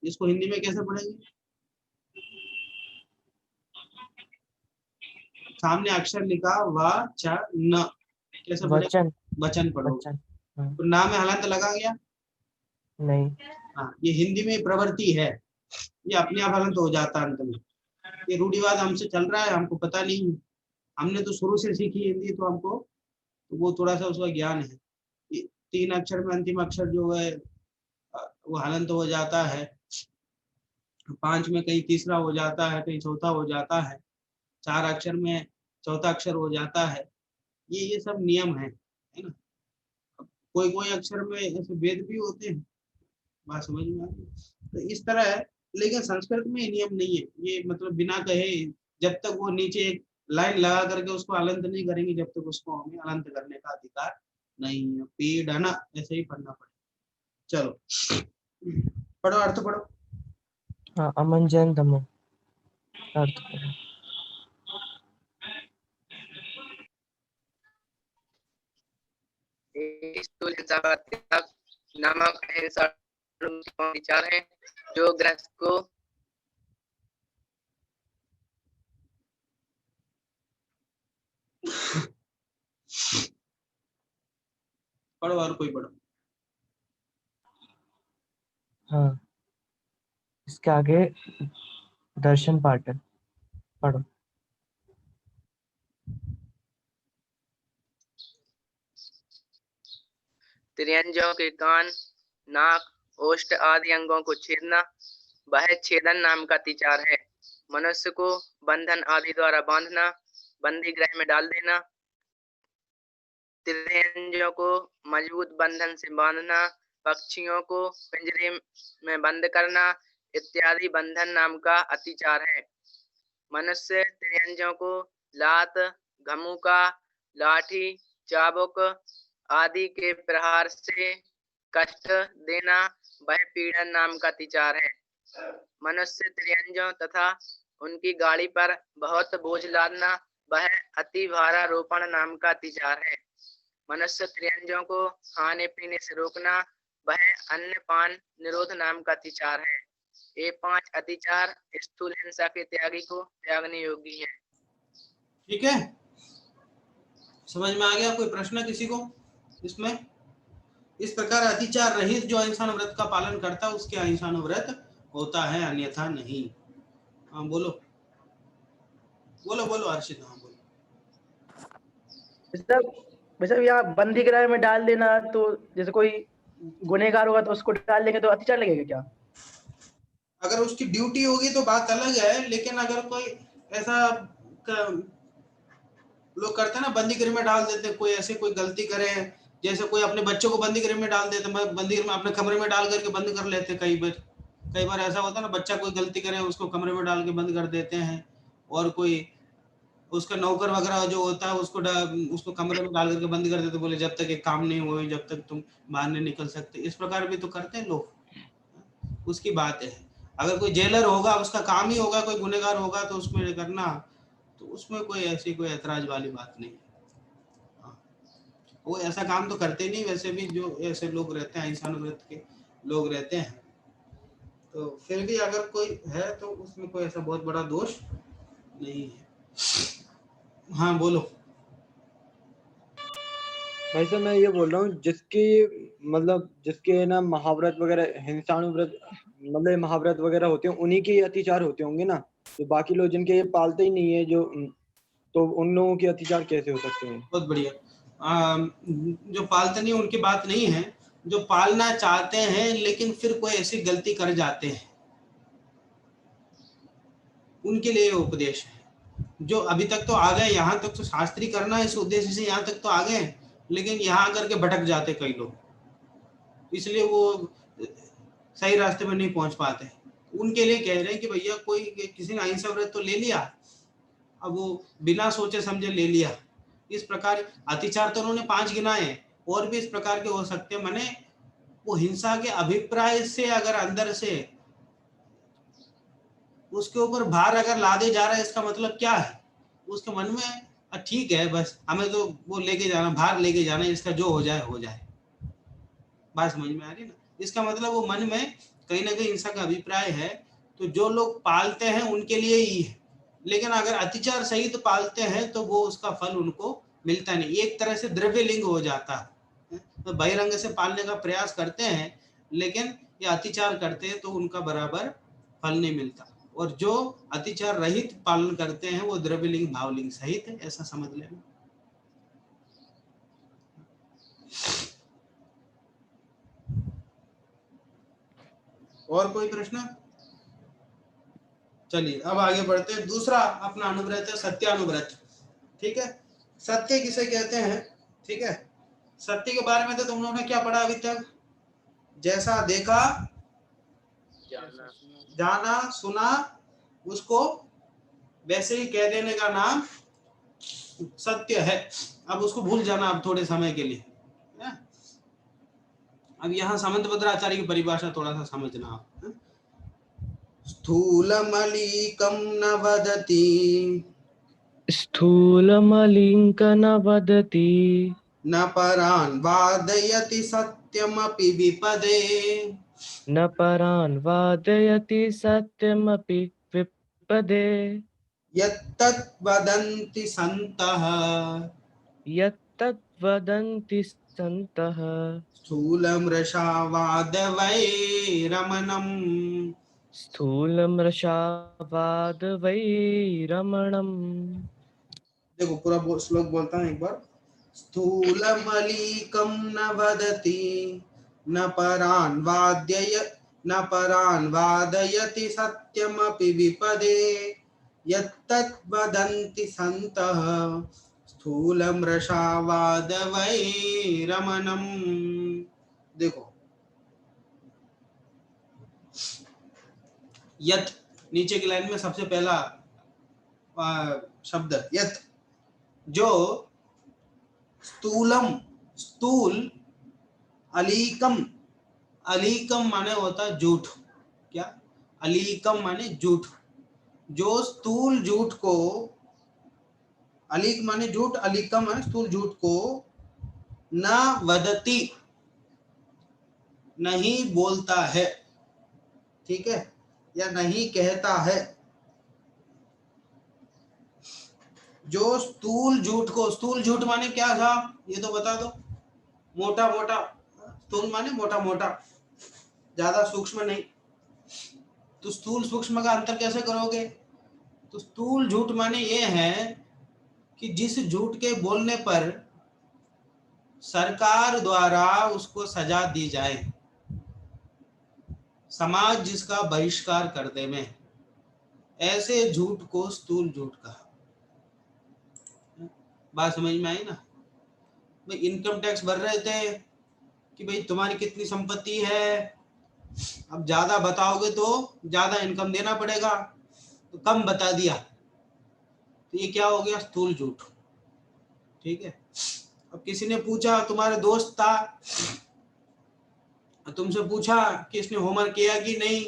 S1: इसको हिंदी में कैसे पढ़ेंगे। सामने अक्षर लिखा वा चा न, कैसे पढ़ेंगे।
S4: वचन।
S1: वचन पढ़ो।
S4: वचन।
S1: तो नाम में हलंत लगा गया
S4: नहीं।
S1: हाँ, ये हिंदी में प्रवृत्ति है, ये अपने आप हलंत हो जाता है अंत में। ये रूढ़िवाद हमसे चल रहा है, हमको पता नहीं है, हमने तो शुरू से सीखी हिंदी, तो हमको तो वो थोड़ा सा उसका ज्ञान है। 3 अक्षर में अंतिम अक्षर जो है वो हलंत हो जाता है, 5 में कहीं तीसरा हो जाता है, कहीं चौथा हो जाता है, 4 अक्षर में चौथा अक्षर हो जाता है। ये सब नियम है ना। कोई कोई अक्षर में ऐसे वेद भी होते हैं, बात समझ में आ रही है? तो इस तरह है, लेकिन संस्कृत में ये नियम नहीं है। ये मतलब बिना कहे, जब तक वो नीचे एक लाइन लगा करके उसको अलंत नहीं करेंगे, जब तक उसको हमें अलंत करने का अधिकार नहीं है। पीड़ना ऐसे ही पढ़ना पड़ेगा। चलो पढ़ो, अर्थ पढ़ो।
S4: हाँ, अमन जैन दमन अर्थ करो।
S8: स्थूल हिंसा का त्याग नामक अहिंसा विचार है जो गृहस्थ को
S1: पढ़ो और कोई पढ़ो।
S4: हाँ, इसके आगे दर्शन पाठन पढ़ो।
S8: त्रियंजों के कान, नाक, ओष्ठ आदि अंगों को छेदना वह छेदन नाम का अतिचार है। मनुष्य को बंधन आदि द्वारा बांधना, बंदी गृह में डाल देना, त्रियंजों को मजबूत बंधन से बांधना, पक्षियों को पिंजरे में बंद करना इत्यादि बंधन नाम का अतिचार है। मनुष्य त्रियंजों को लात, घमुका, लाठी, चाबुक आदि के प्रहार से कष्ट देना वह पीड़न नाम का अतिचार है। मनुष्य त्रियंजों तथा उनकी गाड़ी पर बहुत बोझ लादना वह अति भारारोपण नाम का अतिचार है। मनुष्य त्रियंजों को खाने पीने से रोकना वह अन्नपान निरोध नाम का अतिचार है। ये 5 अतिचार स्थूल हिंसा के त्यागी को त्यागने योग्य है।
S1: ठीक है, समझ में आ गया? कोई प्रश्न किसी को इसमें? इस प्रकार अतिचार रहित जो अहिंसा व्रत का पालन करता है उसके अहिंसा व्रत होता है, अन्यथा नहीं। हाँ बोलो बोलो बोलो हर्षित। हाँ बोलो।
S7: वैसे यहाँ बंदी गृह में डाल देना, तो जैसे कोई गुनहगार होगा तो उसको डाल देंगे तो अतिचार लगेगा क्या?
S1: अगर उसकी ड्यूटी होगी तो बात अलग है, लेकिन अगर कोई ऐसा लोग करते हैं ना, बंदी गृह में डाल देते, कोई ऐसे कोई गलती करे, जैसे कोई अपने बच्चों को बंदी गृह में डाल देते, बंदी गृह में अपने कमरे में डाल करके बंद कर लेते। कई बार ऐसा होता है ना, बच्चा कोई गलती करे उसको कमरे में डाल के बंद कर देते हैं, और कोई उसका नौकर वगैरह जो होता है उसको कमरे में डाल करके बंद कर देते, बोले जब तक ये काम नहीं हुए जब तक तुम बाहर नहीं निकल सकते। इस प्रकार भी तो करते हैं लोग, उसकी बात है। अगर कोई जेलर होगा, उसका काम ही होगा, कोई गुनहगार होगा तो उसमें करना, तो उसमें कोई ऐसी कोई ऐतराज वाली बात नहीं। वो ऐसा काम तो करते नहीं, वैसे भी जो ऐसे लोग रहते हैं, अहिंसा व्रत के लोग रहते हैं, तो फिर भी अगर कोई है तो उसमें कोई ऐसा बहुत बड़ा दोष नहीं है। हाँ बोलो।
S9: भाई साहब मैं ये बोल रहा हूँ, जिसके ना महाव्रत वगैरह हिंसानुव्रत मतलब महाव्रत वगैरह होते हैं उन्हीं के अतिचार होते होंगे ना, तो बाकी लोग जिनके ये पालते ही नहीं है जो, तो उन लोगों के अतिचार कैसे हो सकते हैं?
S1: बहुत बढ़िया। जो पालते नहीं उनकी बात नहीं है, जो पालना चाहते हैं लेकिन फिर कोई ऐसी गलती कर जाते हैं उनके लिए उपदेश है। जो अभी तक तो आ गए, यहाँ तक तो शास्त्री करना इस उद्देश्य से यहाँ तक तो आ गए, लेकिन यहाँ आकर के भटक जाते कई लोग, इसलिए वो सही रास्ते में नहीं पहुंच पाते। उनके लिए कह रहे हैं कि भैया कोई किसी ने अहिंसा व्रत तो ले लिया, अब वो बिना सोचे समझे ले लिया। इस प्रकार अतिचार तो उन्होंने 5 गिनाए, और भी इस प्रकार के हो सकते हैं। माने वो हिंसा के अभिप्राय से अगर अंदर से उसके ऊपर भार अगर लादे जा रहा है, इसका मतलब क्या है? उसके मन में ठीक है, बस हमें तो वो लेके जाना, भार लेके जाना, इसका जो हो जाए हो जाए। बात समझ में आ रही ना? इसका मतलब वो मन में कहीं ना कहीं हिंसा का अभिप्राय है, तो जो लोग पालते हैं उनके लिए ही है। लेकिन अगर अतिचार सहित पालते हैं तो वो उसका फल उनको मिलता नहीं, एक तरह से द्रव्य लिंग हो जाता है। तो बहिरंग से पालने का प्रयास करते हैं, लेकिन ये अतिचार करते हैं तो उनका बराबर फल नहीं मिलता। और जो अतिचार रहित पालन करते हैं वो द्रव्यलिंग भावलिंग सहित है, ऐसा समझ लेना। और कोई प्रश्न? चलिए अब आगे बढ़ते हैं। दूसरा अपना अनुव्रत है सत्यानुव्रत। ठीक है, सत्य किसे कहते हैं? ठीक है, सत्य के बारे में तो तुम लोगों ने क्या पढ़ा अभी तक? जैसा देखा, जाना, सुना, उसको वैसे ही कह देने का नाम सत्य है। अब उसको भूल जाना अब थोड़े समय के लिए। अब यहाँ सामंतभद्राचार्य की परिभाषा थोड़ा सा समझना आप। स्थूलमलीकं न वदति,
S4: स्थूलमलिङ्क न वदति,
S1: न परान् वादयति सत्यमपि विपदे
S4: न परान् वादयति सत्यमपि विपदे
S1: यत्तत् वदन्ति सन्तः
S4: यत्तत् वदन्ति सन्तः
S1: स्थूलमृषावादवैरमणम्।
S4: स्थूलमृषावादवैरमणम्।
S1: देखो पूरा श्लोक बोलता हूँ एक बार। स्थूलमलीकं न वदति न परान् वादयति सत्यमपि विपदे यत्तत् वदन्ति सन्तः स्थूलमृषावादवैरमणम्। देखो यत् नीचे की लाइन में सबसे पहला शब्द यत्, जो स्थूलम, स्थूल, अलीकम, अलीकम माने होता झूठ। क्या? अलीकम माने झूठ। जो स्थूल झूठ को, अलीक माने झूठ, अलीकम है स्थूल झूठ को, न वदति नहीं बोलता है, ठीक है, या नहीं कहता है। जो स्थूल झूठ को, स्थूल झूठ माने क्या था ये तो बता दो। मोटा मोटा, स्थूल माने मोटा मोटा, ज्यादा सूक्ष्म नहीं। तो स्थूल सूक्ष्म का अंतर कैसे करोगे? तो स्थूल झूठ माने ये है कि जिस झूठ के बोलने पर सरकार द्वारा उसको सजा दी जाए, समाज जिसका बहिष्कार कर दे में, ऐसे झूठ को स्थूल झूठ कहा। बात समझ में आई ना? भाई इनकम टैक्स भर रहे थे कि भाई तुम्हारी कितनी संपत्ति है, अब ज्यादा बताओगे तो ज्यादा इनकम देना पड़ेगा, तो कम बता दिया, तो ये क्या हो गया? स्थूल झूठ। ठीक है। अब किसी ने पूछा, तुम्हारे दोस्त था, तुमसे पूछा कि इसने होमवर्क किया कि नहीं,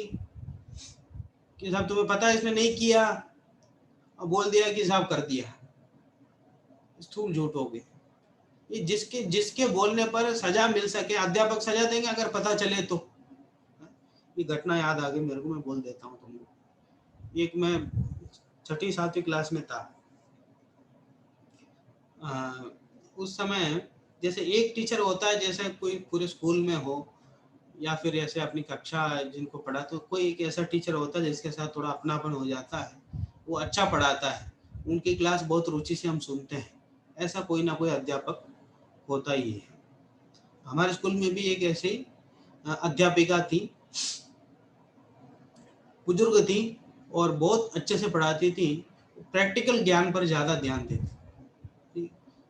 S1: कि साहब तुम्हें पता है इसने नहीं किया, और बोल दिया कि साहब कर दिया, स्थूल झूठ हो गया। ये जिसके बोलने पर सजा मिल सके, अध्यापक सजा देंगे अगर पता चले तो। ये घटना याद आ गई मेरे को, मैं बोल देता हूँ तुमको। एक मैं 6ठी 7वीं क्लास में था, उस समय जैसे एक टीचर होता है, जैसे कोई पूरे स्कूल में हो या फिर ऐसे अपनी कक्षा जिनको पढ़ा, तो कोई एक ऐसा टीचर होता है जिसके साथ थोड़ा अपनापन हो जाता है, वो अच्छा पढ़ाता है, उनकी क्लास बहुत रुचि से हम सुनते हैं। ऐसा कोई ना कोई अध्यापक होता ही है। हमारे स्कूल में भी एक ऐसी अध्यापिका थी, बुजुर्ग थी और बहुत अच्छे से पढ़ाती थी, प्रैक्टिकल ज्ञान पर ज़्यादा ध्यान देती।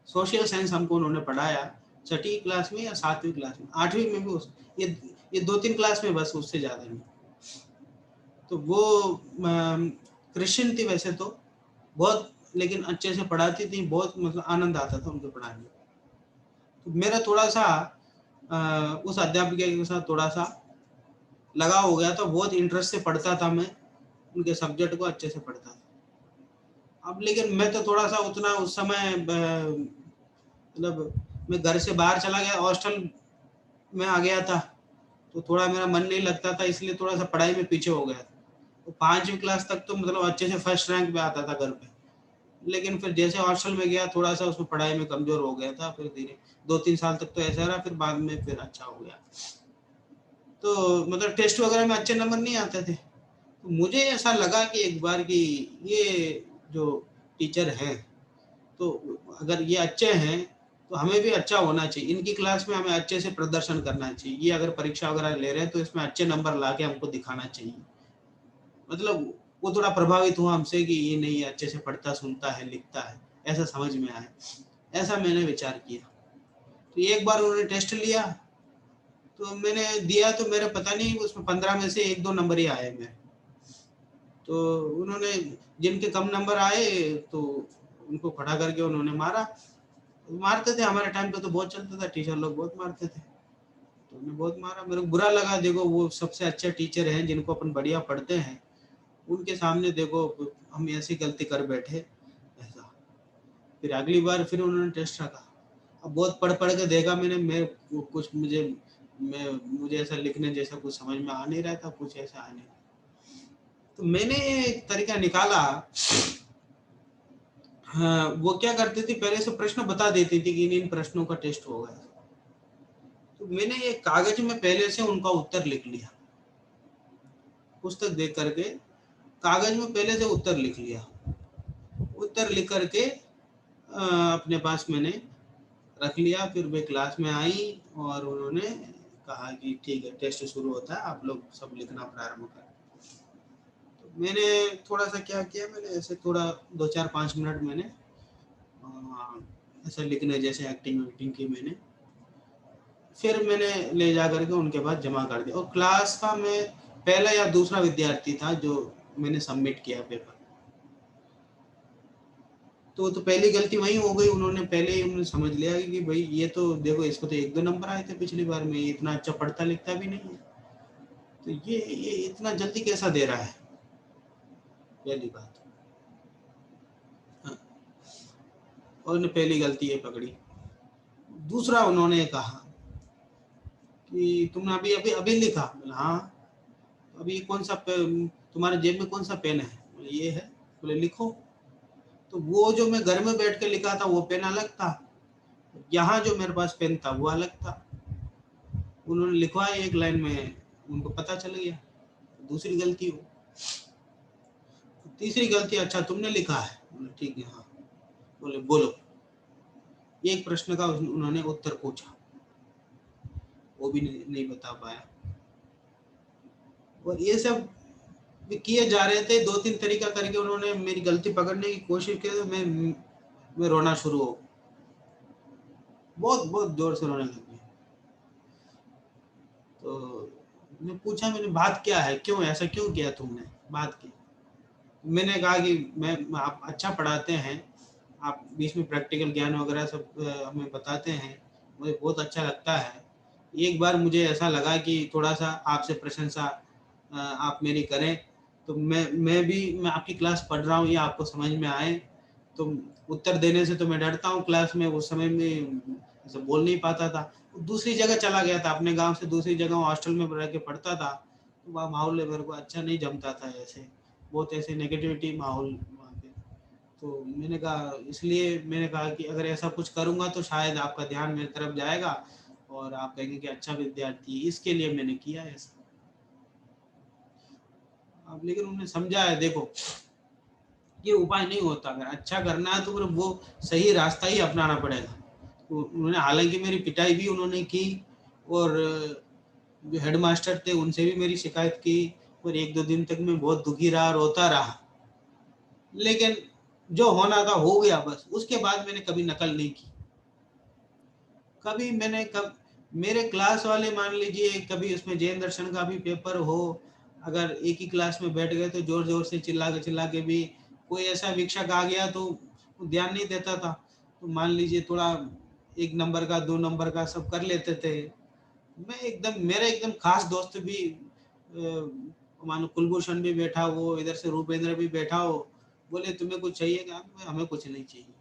S1: सोशल साइंस हमको उन्होंने पढ़ाया 6ठी क्लास में या 7वीं क्लास में, 8वीं में भी, ये 2-3 क्लास में बस, उससे ज़्यादा नहीं। तो वो क्रिश्चियन थी वैसे तो बहुत, लेकिन अच्छे से पढ़ाती थी, बहुत मतलब आनंद आता था उनको पढ़ाने में। तो मेरा थोड़ा सा उस अध्यापिका के साथ थोड़ा सा लगाव हो गया था, बहुत इंटरेस्ट से पढ़ता था मैं, उनके सब्जेक्ट को अच्छे से पढ़ता था। अब लेकिन मैं तो थोड़ा सा उतना उस समय मतलब मैं घर से बाहर चला गया, हॉस्टल में आ गया था, तो थोड़ा मेरा मन नहीं लगता था, इसलिए थोड़ा सा पढ़ाई में पीछे हो गया था। तो 5वीं क्लास तक तो मतलब अच्छे से फर्स्ट रैंक पे आता था घर पे, लेकिन फिर जैसे हॉस्टल में गया थोड़ा सा उसमें पढ़ाई में कमजोर हो गया था। फिर धीरे 2-3 साल तक तो ऐसा रहा, फिर बाद में फिर अच्छा हो गया। तो मतलब टेस्ट वगैरह में अच्छे नंबर नहीं आते थे, तो मुझे ऐसा लगा कि एक बार कि ये जो टीचर हैं, तो अगर ये अच्छे हैं तो हमें भी अच्छा होना चाहिए, इनकी क्लास में हमें अच्छे से प्रदर्शन करना चाहिए। ये अगर परीक्षा वगैरह ले रहे हैं तो इसमें अच्छे नंबर ला के हमको दिखाना चाहिए। मतलब वो थोड़ा प्रभावित हुआ हमसे कि ये नहीं अच्छे से पढ़ता, सुनता है, लिखता है, ऐसा समझ में आया। ऐसा मैंने विचार किया। तो एक बार उन्होंने टेस्ट लिया, तो मैंने दिया, तो मेरे पता नहीं उसमें 15 में से 1-2 नंबर ही आए मेरे। तो उन्होंने जिनके कम नंबर आए तो उनको खड़ा करके उन्होंने मारा। मारते थे हमारे टाइम पे, तो बहुत चलता था, टीचर लोग बहुत मारते थे, तो उन्हें बहुत मारा। मेरे को बुरा लगा, देखो वो सबसे अच्छे टीचर हैं जिनको अपन बढ़िया पढ़ते हैं, उनके सामने देखो हम ऐसी गलती कर बैठे ऐसा। फिर अगली बार फिर उन्होंने टेस्ट रखा, अब बहुत पढ़ पढ़ के देखा मैंने, मैं कुछ मुझे ऐसा लिखने जैसा कुछ समझ में आ नहीं रहा था, कुछ ऐसा आ नहीं। तो मैंने एक तरीका निकाला। हाँ, वो क्या करती थी, पहले से प्रश्न बता देती थी कि इन प्रश्नों का टेस्ट होगा। तो मैंने ये कागज में पहले से उनका उत्तर लिख लिया, पुस्तक देख करके कागज में पहले से उत्तर लिख लिया। उत्तर लिख करके अपने पास मैंने रख लिया। फिर वे क्लास में आई और उन्होंने कहा कि ठीक है, टेस्ट शुरू होता है, आप लोग सब लिखना प्रारंभ करें। तो मैंने थोड़ा सा क्या किया, मैंने ऐसे थोड़ा 2-4-5 मिनट मैंने ऐसे लिखने जैसे एक्टिंग की मैंने। फिर मैंने ले जा करके उनके पास जमा कर दिया। और क्लास का मैं पहला या दूसरा विद्यार्थी था जो मैंने सबमिट किया पेपर। तो पहली गलती वही हो गई, उन्होंने पहले ही उन्होंने समझ लिया कि भाई ये तो देखो, इसको तो 1-2 नंबर आए थे पिछली बार में, इतना अच्छा पढ़ता लिखता भी नहीं है, तो ये इतना जल्दी कैसा दे रहा है, पहली बात। हाँ, और पहली गलती ये पकड़ी। दूसरा उन्होंने कहा कि तुमने अभी लिखा। बोला हाँ। अभी कौन सा तुम्हारे जेब में कौन सा पेन है? बोले ये है। बोले लिखो। तो वो जो मैं घर में बैठ के लिखा था वो पेन अलग था, यहाँ जो मेरे पास पेन था वो अलग था। उन्होंने लिखवाया एक लाइन में, उनको पता चल गया। दूसरी गलती हो। तीसरी गलती, अच्छा तुमने लिखा है? बोले ठीक है हाँ। बोले बोलो। एक प्रश्न का उन्होंने उत्तर पूछा, वो भी नहीं बता पाया। और ये सब किए जा रहे थे, 2-3 तरीका करके उन्होंने मेरी गलती पकड़ने की कोशिश की। तो मैं रोना शुरू हो, बहुत जोर से रोने लग गया। तो मैं पूछा, मैंने बात क्या है, क्यों ऐसा क्यों किया तुमने, बात की? मैंने कहा कि आप अच्छा पढ़ाते हैं, आप बीच में प्रैक्टिकल ज्ञान वगैरह सब हमें बताते हैं, मुझे बहुत अच्छा लगता है। एक बार मुझे ऐसा लगा कि थोड़ा सा आपसे प्रशंसा आप मेरी करें, तो मैं आपकी क्लास पढ़ रहा हूँ, ये आपको समझ में आए। तो उत्तर देने से तो मैं डरता हूँ क्लास में, उस समय में ऐसे बोल नहीं पाता था। दूसरी जगह चला गया था, अपने गांव से दूसरी जगह हॉस्टल में रह के पढ़ता था, तो वहाँ माहौल मेरे को अच्छा नहीं जमता था, ऐसे बहुत ऐसे नेगेटिविटी माहौल वहाँ पे। तो मैंने कहा, इसलिए मैंने कहा कि अगर ऐसा कुछ करूँगा तो शायद आपका ध्यान मेरी तरफ जाएगा और आप कहेंगे कि अच्छा विद्यार्थी, इसके लिए मैंने किया ऐसा। अब लेकिन उन्होंने समझा है, देखो ये उपाय नहीं होता, अगर अच्छा करना है तो फिर वो सही रास्ता ही अपनाना पड़ेगा। तो उन्होंने, हालांकि मेरी पिटाई भी उन्होंने की और जो हेडमास्टर थे उनसे भी मेरी शिकायत की, और 1-2 दिन तक मैं बहुत दुखी रहा, रोता रहा, लेकिन जो होना था हो गया बस। उसके बाद मैंने कभी नकल नहीं की। कभी मेरे क्लास वाले, मान लीजिए कभी उसमें जैन दर्शन का भी पेपर हो, अगर एक ही क्लास में बैठ गए तो जोर जोर से चिल्ला के भी कोई ऐसा शिक्षक आ गया तो ध्यान नहीं देता था। तो मान लीजिए थोड़ा 1 नंबर का 2 नंबर का सब कर लेते थे। मेरा एकदम खास दोस्त भी मानो कुलभूषण भी बैठा हो, इधर से रूपेंद्र भी बैठा हो, बोले तुम्हें कुछ चाहिए क्या? हमें कुछ नहीं चाहिए,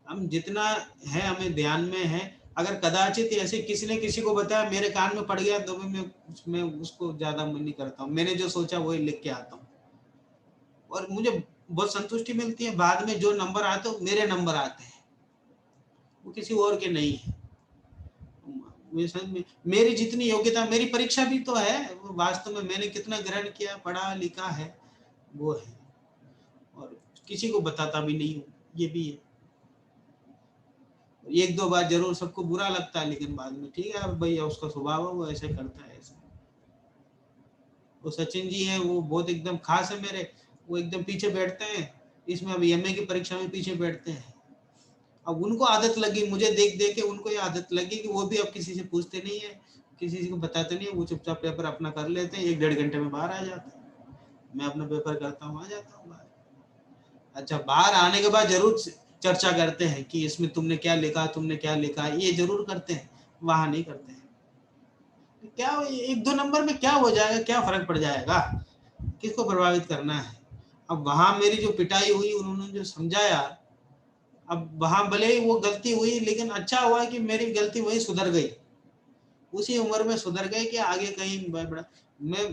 S1: हम जितना है हमें ध्यान में है। अगर कदाचित ऐसे किसी ने किसी को बताया, मेरे कान में पड़ गया, तो मैं उसको ज्यादा मन नहीं करता हूँ। मैंने जो सोचा वही लिख के आता हूँ और मुझे बहुत संतुष्टि मिलती है। बाद में जो नंबर आते हैं मेरे नंबर आते हैं, वो किसी और के नहीं है। मेरी जितनी योग्यता, मेरी परीक्षा भी तो है, वो वास्तव में मैंने कितना ग्रहण किया, पढ़ा लिखा है, वो है। और किसी को बताता भी नहीं हूँ, ये भी है। 1-2 बार जरूर सबको बुरा लगता है, लेकिन बाद में ठीक है भैया, उसका स्वभाव है, वो ऐसे करता है ऐसे। वो सचिन जी है, वो बहुत एकदम खास है मेरे, वो एकदम पीछे बैठते हैं, इसमें अभी एमए की परीक्षा में पीछे बैठते हैं। अब उनको आदत लगी, मुझे देख देख के उनको ये आदत लगी कि वो भी अब किसी से पूछते नहीं है, किसी को बताते नहीं है, वो चुपचाप पेपर अपना कर लेते हैं, 1-1.5 घंटे में बाहर आ जाते हैं। मैं अपना पेपर करता हूँ, आ जाता हूँ बाहर। अच्छा, बाहर आने के बाद जरूर चर्चा करते हैं कि इसमें तुमने क्या लिखा, ये जरूर करते हैं, वहां नहीं करते हैं। क्या 1-2 नंबर में क्या हो जाएगा, क्या फर्क पड़ जाएगा, किसको प्रभावित करना है? अब वहां मेरी जो पिटाई हुई, उन्होंने जो समझाया, अब वहां भले ही वो गलती हुई, लेकिन अच्छा हुआ कि मेरी गलती वही सुधर गई, उसी उम्र में सुधर गई कि आगे कहीं बड़ा। मैं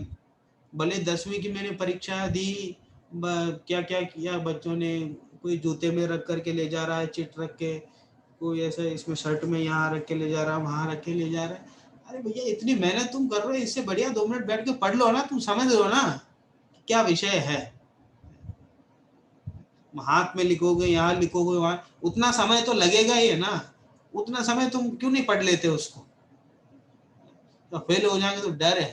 S1: भले 10वीं की मैंने परीक्षा दी, क्या क्या किया बच्चों ने, कोई जूते में रख करके ले जा रहा है चिट रख के, कोई ऐसा इसमें शर्ट में यहाँ रख के ले जा रहा है, वहां रख के ले जा रहा है। अरे भैया इतनी मेहनत तुम कर रहे हो, इससे बढ़िया 2 मिनट बैठ के पढ़ लो ना, तुम समझ लो ना क्या विषय है। हाथ में लिखोगे, यहाँ लिखोगे, वहां उतना समय तो लगेगा ही है ना, उतना समय तुम क्यों नहीं पढ़ लेते उसको? तो फेल हो जाएंगे तो डर है।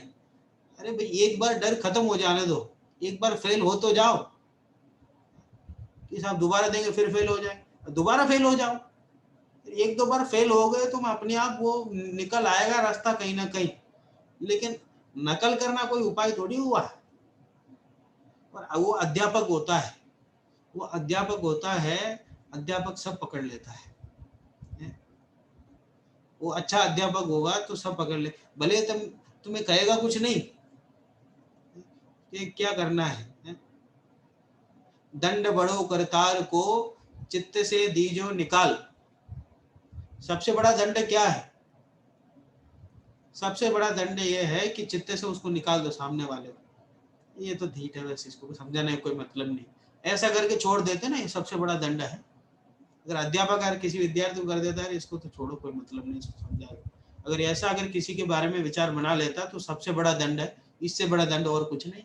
S1: अरे भाई एक बार डर खत्म हो जाने दो, एक बार फेल हो तो जाओ कि साहब दोबारा देंगे फिर फेल हो जाए, दोबारा फेल हो जाओ। 1-2 बार फेल हो गए तुम अपने आप, वो निकल आएगा रास्ता कहीं ना कहीं। लेकिन नकल करना कोई उपाय थोड़ी हुआ है। और वो अध्यापक होता है, वो अध्यापक होता है, अध्यापक सब पकड़ लेता है। वो अच्छा अध्यापक होगा तो सब पकड़ ले, भले तुम्हें कहेगा कुछ नहीं कि क्या करना है। दंड बड़ो करतार को चित्त से दीजो निकाल। सबसे बड़ा दंड क्या है? सबसे बड़ा दंड ये है कि चित्त से उसको निकाल दो सामने वाले को। ये तो ढीठ है, वैसे इसको समझाने का कोई मतलब नहीं, ऐसा करके छोड़ देते ना, ये सबसे बड़ा दंड है। अगर अध्यापक अगर किसी विद्यार्थी को कर देता है इसको तो छोड़ो, कोई मतलब नहीं, इसको समझा। अगर ऐसा अगर किसी के बारे में विचार बना लेता तो सबसे बड़ा दंड है, इससे बड़ा दंड और कुछ नहीं।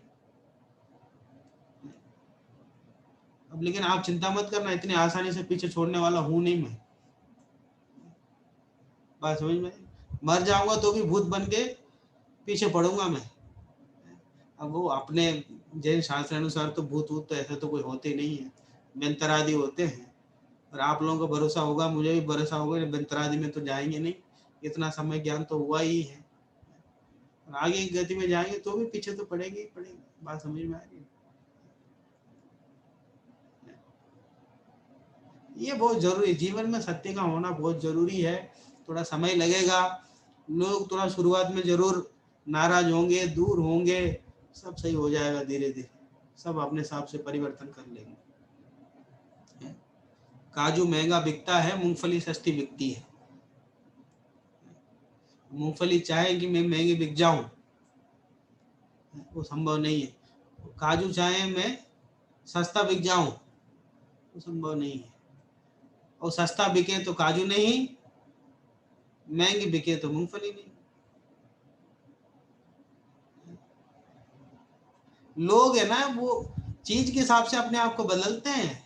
S1: अब लेकिन आप चिंता मत करना, इतनी आसानी से पीछे छोड़ने वाला हूं नहीं मैं। बात समझ में? मर जाऊंगा तो भी भूत बन के पीछे पड़ूंगा मैं। अब वो अपने जैन शास्त्र अनुसार तो भूत वूत तो ऐसे तो कोई होते नहीं है, बेंतरादि होते हैं। और आप लोगों को भरोसा होगा, मुझे भी भरोसा होगा, बेंतरादि में तो जाएंगे नहीं, इतना समय ज्ञान तो हुआ ही है। और आगे की गति में जाएंगे तो भी पीछे तो पड़ेंगे ही पड़ेंगे। बात समझ में आ रही है? ये बहुत जरूरी, जीवन में सत्य का होना बहुत जरूरी है। थोड़ा समय लगेगा, लोग थोड़ा शुरुआत में जरूर नाराज होंगे, दूर होंगे, सब सही हो जाएगा धीरे धीरे, सब अपने हिसाब से परिवर्तन कर लेंगे। काजू महंगा बिकता है, मूंगफली सस्ती बिकती है। मूंगफली चाहे कि मैं महंगी बिक जाऊं, वो संभव नहीं है। काजू चाहे मैं सस्ता बिक जाऊं, वो संभव नहीं है। और सस्ता बिके तो काजू नहीं, महंगी बिके तो मूंगफली नहीं। लोग है ना, वो चीज के हिसाब से अपने आप को बदलते हैं।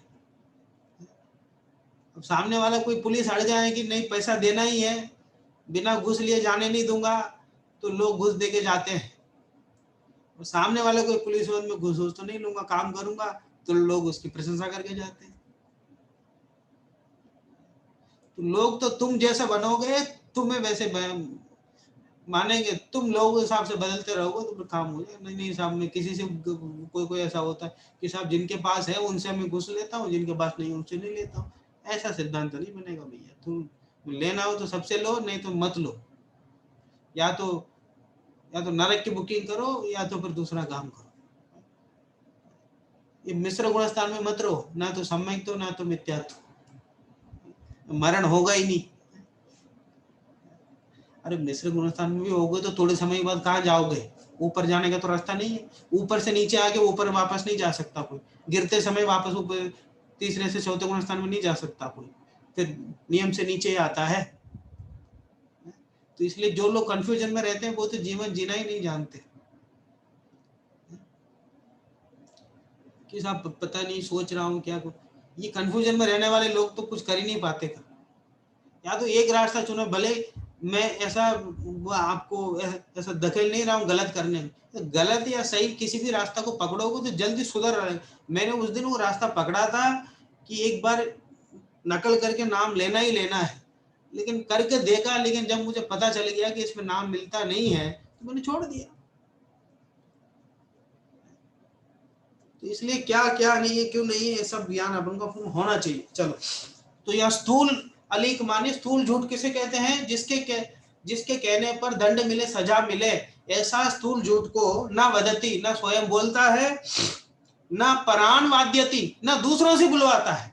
S1: अब सामने वाला कोई पुलिस अड़ जाए कि नहीं पैसा देना ही है, बिना घूस लिए जाने नहीं दूंगा, तो लोग घूस देके जाते हैं। और सामने वाले कोई पुलिस में घूस तो नहीं लूंगा, काम करूंगा, तो लोग उसकी प्रशंसा करके जाते हैं। तो लोग तो तुम जैसे बनोगे, तुम्हें वैसे मानेंगे। तुम लोगों के हिसाब से बदलते रहोगे तो फिर काम हो जाएगा। नहीं साहब, मैं किसी से कोई ऐसा होता है कि साहब जिनके पास है उनसे मैं घूस लेता हूँ, जिनके पास नहीं उनसे नहीं लेता हूँ। ऐसा सिद्धांत नहीं बनेगा भैया। तुम लेना हो तो सबसे लो, नहीं तो मत लो। या तो नरक की बुकिंग करो, या तो फिर दूसरा काम करो। ये मिश्र गुणस्थान में मत रहो, ना तो सम्यक तो ना तो मिथ्यात्व। मरण होगा ही नहीं। अरे मिश्र गुणस्थान में भी होगे तो थोड़े समय बाद कहाँ जाओगे? ऊपर जाने का तो रास्ता नहीं है। ऊपर से नीचे आके ऊपर वापस नहीं जा सकता कोई। गिरते समय वापस ऊपर तीसरे से चौथे गुणस्थान में नहीं जा सकता कोई, फिर नियम से नीचे आता है। तो इसलिए जो लोग कंफ्यूजन में रहते हैं वो तो जीवन जीना ही नहीं जानते कि साहब पता नहीं, सोच रहा हूँ क्या। ये कंफ्यूजन में रहने वाले लोग तो कुछ कर ही नहीं पाते। या तो एक रास्ता चुनो, भले मैं ऐसा आपको ऐसा धकेल नहीं रहा हूँ गलत करने में, तो गलत या सही किसी भी रास्ता को पकड़ोगे तो जल्दी सुधर रहे। मैंने उस दिन वो रास्ता पकड़ा था कि एक बार नकल करके नाम लेना ही लेना है, लेकिन करके देखा, लेकिन जब मुझे पता चल गया कि इसमें नाम मिलता नहीं है तो मैंने छोड़ दिया। तो इसलिए क्या क्या नहीं है, क्यों नहीं है, सब ज्ञान अपन को होना चाहिए। चलो, तो यह स्थूल अलीक माने स्थूल झूठ किसे कहते हैं? जिसके कहने पर दंड मिले, सजा मिले, ऐसा स्थूल झूठ को न वदती, न स्वयं बोलता है, न परान वाद्यति, न दूसरों से बुलवाता है।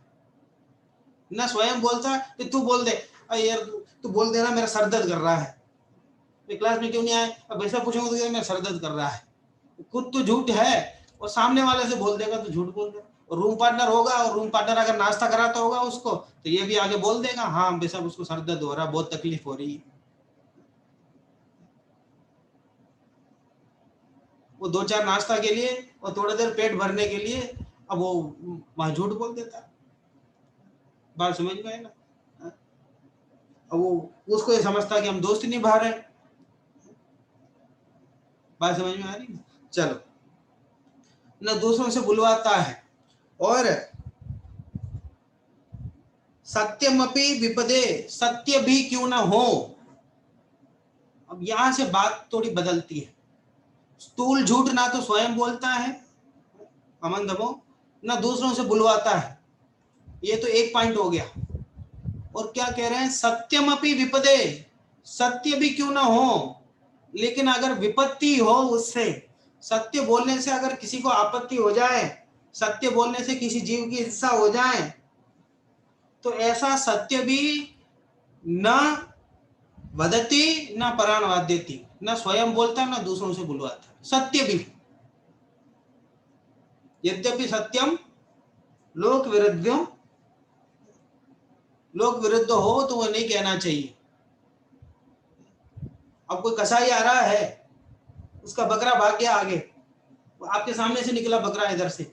S1: ना स्वयं बोलता है कि तू बोल दे, अरे यार तू बोल देना मेरा सर दर्द कर रहा है, क्लास में क्यों नहीं आए, अब वैसा पूछूंगा तो मेरा सर दर्द कर रहा है। खुद तो झूठ है और सामने वाले से बोल देगा तो झूठ बोल देगा। और रूम पार्टनर होगा और रूम पार्टनर अगर नाश्ता कराता होगा उसको तो ये भी आगे बोल देगा, हाँ बेशक उसको सर दर्द हो रहा है, बहुत तकलीफ हो रही है। वो 2-4 नाश्ता के लिए और थोड़ी देर पेट भरने के लिए अब वो वहां झूठ बोल देता है। बात समझ में है ना? अब वो उसको ये समझता है कि हम दोस्ती निभा रहे हैं। बात समझ में आ रही है? चलो, न दूसरों से बुलवाता है और सत्यमपि विपदे, सत्य भी क्यों ना हो। अब यहां से बात थोड़ी बदलती है। स्थूल झूठ ना तो स्वयं बोलता है अमन दबो, ना दूसरों से बुलवाता है, ये तो एक पॉइंट हो गया। और क्या कह रहे हैं, सत्यमपि विपदे, सत्य भी क्यों ना हो, लेकिन अगर विपत्ति हो उससे, सत्य बोलने से अगर किसी को आपत्ति हो जाए, सत्य बोलने से किसी जीव की हिंसा हो जाए, तो ऐसा सत्य भी न वदति न परान वाद्यति, न स्वयं बोलता न दूसरों से बुलवाता, सत्य भी। यद्यपि सत्यम लोक विरुद्धम, लोक विरुद्ध हो तो वो नहीं कहना चाहिए। अब कोई कसाई आ रहा है, उसका बकरा भाग गया आगे, वो आपके सामने से निकला बकरा इधर से,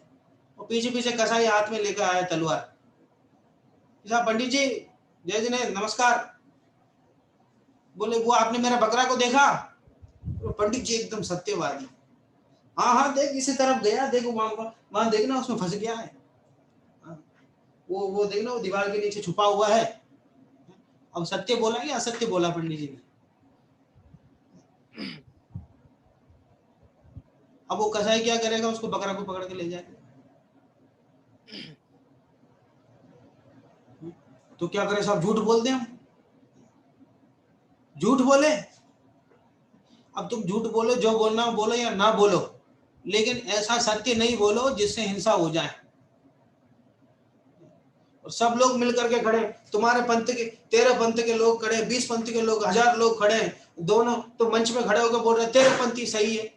S1: और पीछे पीछे कसाई हाथ में लेकर आया तलवार। पंडित जी जय जी ने नमस्कार, बोले वो आपने मेरा बकरा को देखा? तो पंडित जी एकदम सत्यवादी, हाँ हाँ देख इसी तरफ गया, देखो वहां देखना उसमें फंस गया है, वो देखना वो दीवार के नीचे छुपा हुआ है। अब सत्य बोला या असत्य बोला पंडित जी ने? अब वो कसाई क्या करेगा, उसको बकरा को पकड़ के ले जाएगा। तो क्या करें साहब, झूठ बोल दें हम, झूठ बोले। अब तुम झूठ बोलो, जो बोलना बोलो या ना बोलो, लेकिन ऐसा सत्य नहीं बोलो जिससे हिंसा हो जाए। और सब लोग मिलकर के खड़े, तुम्हारे पंथ के 13 पंथ के लोग खड़े, 20 पंथ के लोग, 1000 लोग खड़े, दोनों तो मंच में खड़े होकर बोल रहे तेरा पंथी सही है,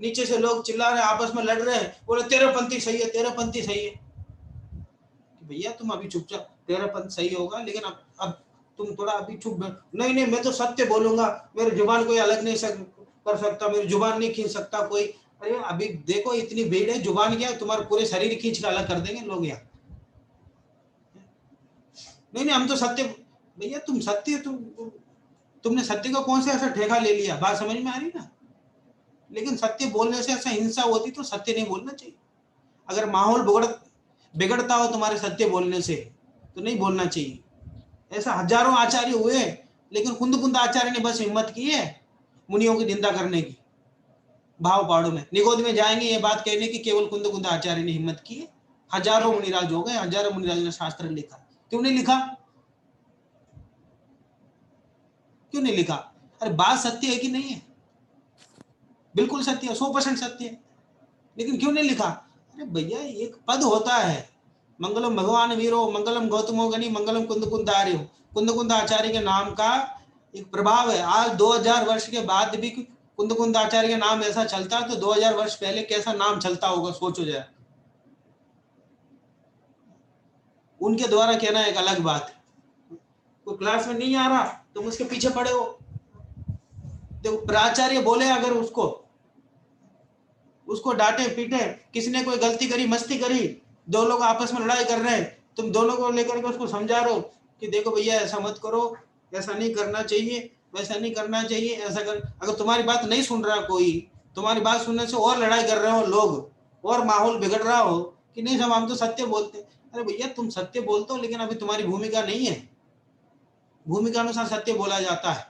S1: नीचे से लोग चिल्ला रहे, आपस में लड़ रहे हैं, बोले तेरा पंथी सही है, तेरा पंथी सही है। भैया तुम अभी चुपचाप, तेरा पंथ सही होगा, लेकिन अब तुम थोड़ा अभी चुप, नहीं नहीं मैं तो सत्य बोलूंगा, मेरी जुबान कोई अलग नहीं कर सकता, मेरी जुबान नहीं खींच सकता कोई। अरे अभी देखो इतनी भीड़ है, जुबान क्या तुम्हारे पूरे शरीर खींच कर अलग कर देंगे लोग यहाँ। नहीं हम तो सत्य, भैया तुम सत्य, तुमने सत्य का कौन सा ऐसा ठेका ले लिया, बात समझ में आ रही ना? लेकिन सत्य बोलने से ऐसा हिंसा होती तो सत्य नहीं बोलना चाहिए। अगर माहौल बिगड़ता हो तुम्हारे सत्य बोलने से तो नहीं बोलना चाहिए। ऐसा हजारों आचार्य हुए, लेकिन कुंद आचार्य ने बस हिम्मत की है मुनियों की निंदा करने की, भाव पहाड़ों में निगोद में जाएंगे ये बात कहने की, केवल कुंद आचार्य ने हिम्मत की है। हजारों मुनिराज हो गए, हजारों मुनिराज ने शास्त्र लिखा, क्यों नहीं लिखा? क्यों नहीं लिखा? अरे बात सत्य है कि नहीं है? बिल्कुल सत्य है, 100% सत्य है, लेकिन क्यों नहीं लिखा? अरे भैया एक पद होता है, मंगलम भगवान वीरो, मंगलम गौतमो गनी, मंगलम कुंद आर्यो, कुंद आचार्य के नाम का एक प्रभाव है। आज 2000 वर्ष के बाद भी कुंद आचार्य के नाम ऐसा चलता है, तो 2000 वर्ष पहले कैसा नाम चलता होगा, सोचो जरा। उनके द्वारा कहना एक अलग बात है। कोई क्लास में नहीं आ रहा तुम उसके पीछे पड़े हो, देखो प्राचार्य बोले अगर उसको डांटे पीटे, किसी ने कोई गलती करी, मस्ती करी, दो लोग आपस में लड़ाई कर रहे हैं, तुम दोनों को लेकर के उसको समझा रहे हो कि देखो भैया ऐसा मत करो, ऐसा नहीं करना चाहिए, वैसा नहीं करना चाहिए, ऐसा कर। अगर तुम्हारी बात नहीं सुन रहा कोई, तुम्हारी बात सुनने से और लड़ाई कर रहे हो लोग, और माहौल बिगड़ रहा हो कि नहीं सब हम तो सत्य बोलते। अरे भैया तुम सत्य बोलते हो, लेकिन अभी तुम्हारी भूमिका नहीं है, भूमिका अनुसार सत्य बोला जाता है,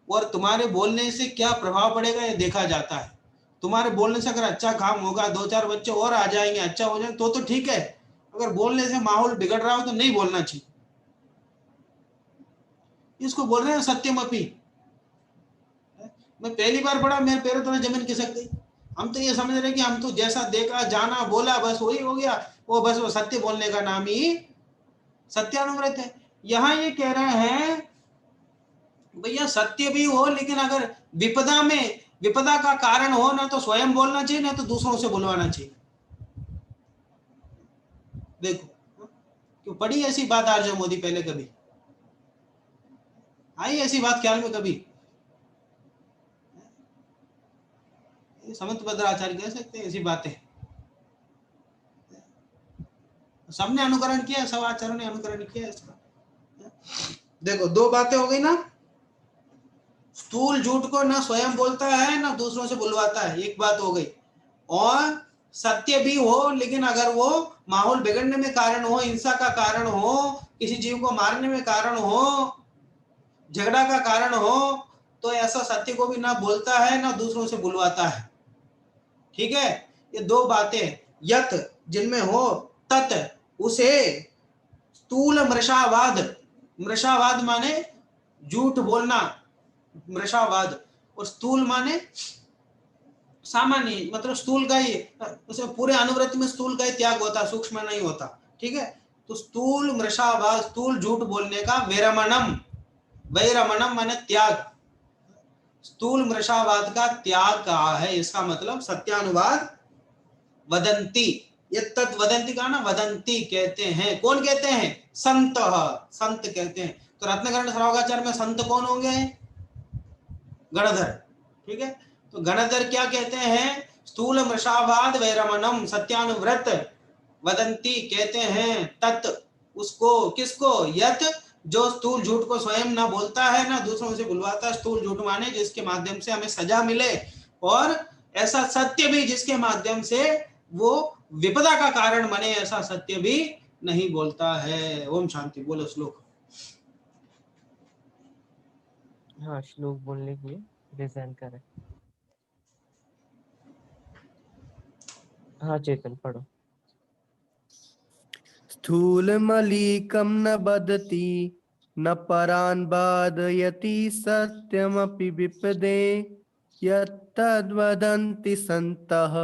S1: और तुम्हारे बोलने से क्या प्रभाव पड़ेगा ये देखा जाता है। तुम्हारे बोलने से अगर अच्छा काम होगा, 2-4 बच्चे और आ जाएंगे, अच्छा हो जाए तो ठीक है। अगर बोलने से माहौल बिगड़ रहा हो तो नहीं बोलना चाहिए। इसको बोल रहे हैं सत्यमपि। मैं पहली बार पढ़ा, मेरे पैरों तले जमीन खिसक गई। हम तो ये समझ रहे कि हम तो जैसा देखा, जाना, बोला, बस वही हो गया, वो बस वो सत्य बोलने का नाम ही सत्यानुव्रत है। यहाँ ये कह रहे हैं भैया सत्य भी हो, लेकिन अगर विपदा में, विपदा का कारण हो ना तो स्वयं बोलना चाहिए, ना तो दूसरों से बुलवाना चाहिए। देखो क्यों पड़ी ऐसी बात आरजे मोदी पहले कभी आई ऐसी बात ख्याल में कभी? समंत भद्राचार्य कह सकते हैं ऐसी बातें, सबने अनुकरण किया, सब आचार्यों ने अनुकरण किया इसका। देखो दो बातें हो गई ना, स्थूल झूठ को ना स्वयं बोलता है ना दूसरों से बुलवाता है, एक बात हो गई। और सत्य भी हो, लेकिन अगर वो माहौल बिगड़ने में कारण हो, हिंसा का कारण हो, किसी जीव को मारने में कारण हो, झगड़ा का कारण हो, तो ऐसा सत्य को भी ना बोलता है ना दूसरों से बुलवाता है। ठीक है, ये दो बातें यत जिनमें हो, तत् उसे स्थूल मृषावाद, मृषावाद माने झूठ बोलना, मृषावाद, और स्थूल माने सामान्य, मतलब स्थूल का ही, उसमें पूरे अनुवृत्ति में स्थूल का ही त्याग होता, सूक्ष्म नहीं होता। ठीक है, तो स्थूल मृषावाद, स्थूल झूठ बोलने का वैरमणम, वैरमणम माने त्याग, स्थूल मृषावाद का त्याग कहा है। इसका मतलब सत्यानुवाद वदंती, ये तत् वदंती का ना वदंती कहते हैं। कौन कहते हैं? संत, संत कहते हैं। तो रत्नकर्ण श्रावकाचार्य में संत कौन होंगे? गणधर। ठीक है, तो गणधर क्या कहते हैं? स्थूल मृषावाद वैरमणम सत्यानुव्रत वदंती कहते हैं तत्, उसको, किसको? यत जो स्थूल झूठ को स्वयं ना बोलता है ना दूसरों से बुलवाता है। स्थूल झूठ माने जिसके माध्यम से हमें सजा मिले, और ऐसा सत्य भी जिसके माध्यम से वो विपदा का कारण बने, ऐसा सत्य भी नहीं बोलता है। ओम शांति। बोलो श्लोक।
S4: हाँ, श्लोक बोलने के लिए डिजाइन करें। हाँ चेतन पढ़ो।
S10: स्थूलमलीकं न बदति न परान् बाधयति सत्यमपि विपदे यत्तद्वदन्ति सन्तः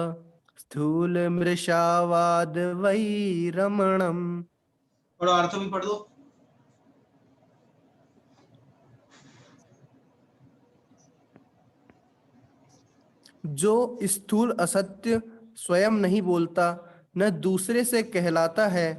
S10: स्थूलमृषावाद वैरमणम्।
S1: पढ़ो, अर्थ भी पढ़ दो।
S10: जो स्थूल असत्य स्वयं नहीं बोलता न दूसरे से कहलाता है,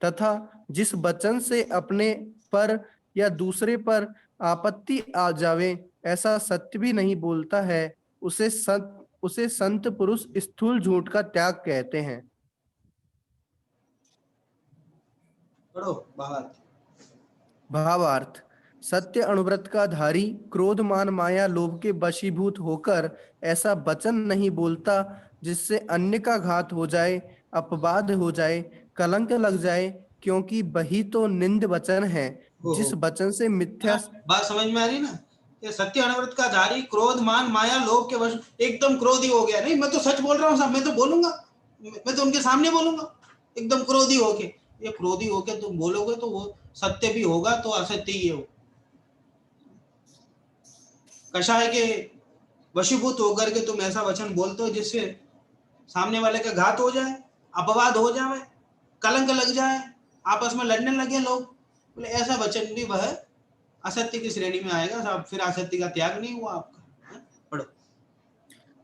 S10: तथा जिस वचन से अपने पर या दूसरे पर आपत्ति आ जावे ऐसा सत्य भी नहीं बोलता है, उसे संत पुरुष स्थूल झूठ का त्याग कहते हैं।
S1: पढ़ो भावार्थ।
S10: भावार्थ, सत्य अनुव्रत का धारी क्रोध मान माया लोभ के वशीभूत होकर ऐसा वचन नहीं बोलता जिससे अन्य का घात हो जाए, अपवाद हो जाए, कलंक लग जाए, क्योंकि वही तो निंद वचन है जिस वचन से मिथ्या।
S1: बात समझ में आ रही ना? ये सत्य अनुव्रत का धारी क्रोध मान माया लोभ के वश, एकदम क्रोधी हो गया। नहीं, मैं तो सच बोल रहा हूँ साहब, मैं तो बोलूंगा, मैं तो उनके सामने बोलूंगा, एकदम क्रोधी होके। ये क्रोधी होके तुम बोलोगे तो वो सत्य भी होगा तो असत्य ही है। वो कषाय के वशीभूत होकर के तुम ऐसा वचन बोलते हो जिससे सामने वाले का घात हो जाए, अपवाद हो जाए, कलंक लग जाए, आपस में लड़ने लगे लोग, बोले ऐसा वचन भी वह असत्य की श्रेणी में आएगा साहब। फिर असत्य का त्याग नहीं हुआ आपका। पढ़ो।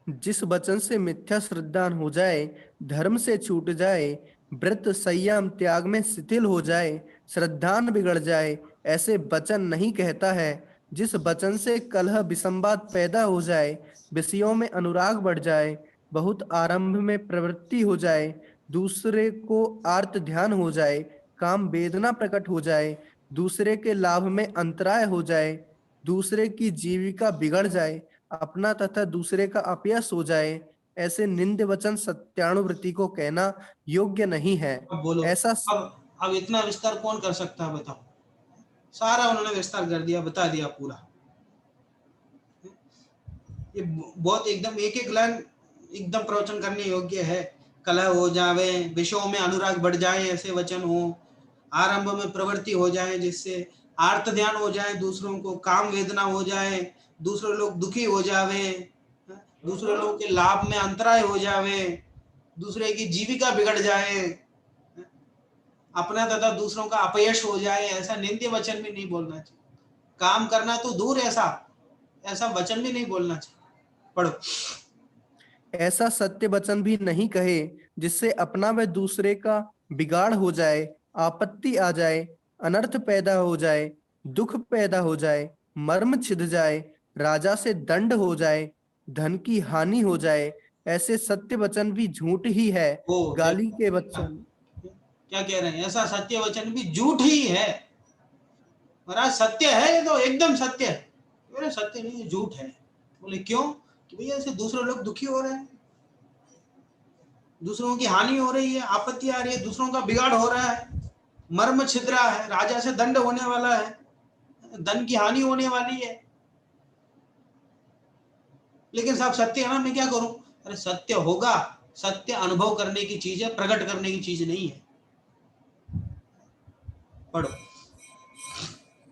S10: जिस वचन से मिथ्या श्रद्धान हो जाए, धर्म से छूट जाए, व्रत संयम त्याग में शिथिल हो जाए, श्रद्धान बिगड़ जाए, ऐसे वचन नहीं कहता है। जिस वचन से कलह विसंवाद पैदा हो जाए, विषयों में अनुराग बढ़ जाए, बहुत आरंभ में प्रवृत्ति हो जाए, दूसरे को आर्त ध्यान हो जाए, काम वेदना प्रकट हो जाए, दूसरे के लाभ में अंतराय हो जाए, दूसरे की जीविका बिगड़ जाए, अपना तथा दूसरे का अपयश हो जाए, ऐसे निंद वचन सत्यानुवृत्ति को कहना योग्य नहीं है।
S1: अब बोलो,
S10: ऐसा
S1: अब इतना विस्तार कौन कर सकता है बताओ? सारा उन्होंने विस्तार कर दिया, बता दिया पूरा। ये बहुत एकदम एक एक लाइन एकदम प्रवचन करने योग्य है। कलह हो जावे, विषयों में अनुराग बढ़ जाए, ऐसे वचन हो, आरंभ में प्रवृत्ति हो जाए जिससे आर्त ध्यान हो जाए, दूसरों को काम वेदना हो जाए, दूसरे लोग दुखी हो जावे, दूसरे लोग के लाभ में अंतराय हो जावे, दूसरे की जीविका बिगड़ जाए, अपना तथा दूसरों का अपयश हो जाए, ऐसा निंद्य वचन भी नहीं बोलना चाहिए। काम करना तो दूर, ऐसा वचन भी नहीं बोलना चाहिए। पढ़ो।
S10: ऐसा सत्य वचन भी नहीं कहे जिससे अपना व दूसरे का बिगाड़ हो जाए, आपत्ति आ जाए, अनर्थ पैदा हो जाए, दुख पैदा हो जाए, मर्म छिद जाए, राजा से दंड हो जाए, धन की हानि हो जाए। ऐसे सत्य वचन भी झूठ ही है।
S1: वो
S10: गाली
S1: देखो,
S10: के वचन
S1: क्या कह रहे हैं, ऐसा सत्य वचन भी झूठ ही है। महाराज सत्य है, ये तो एकदम सत्य है। बोले सत्य नहीं, झूठ है। बोले क्यों? कि भैया ऐसे दूसरे लोग दुखी हो रहे हैं, दूसरों की हानि हो रही है, आपत्ति आ रही है, दूसरों का बिगाड़ हो रहा है, मर्म छिद रहा है, राजा से दंड होने वाला है, धन की हानि होने वाली है। लेकिन साहब सत्य है ना, मैं क्या करूं? अरे सत्य होगा, सत्य अनुभव करने की चीज है, प्रकट करने की चीज नहीं है। पढ़ो।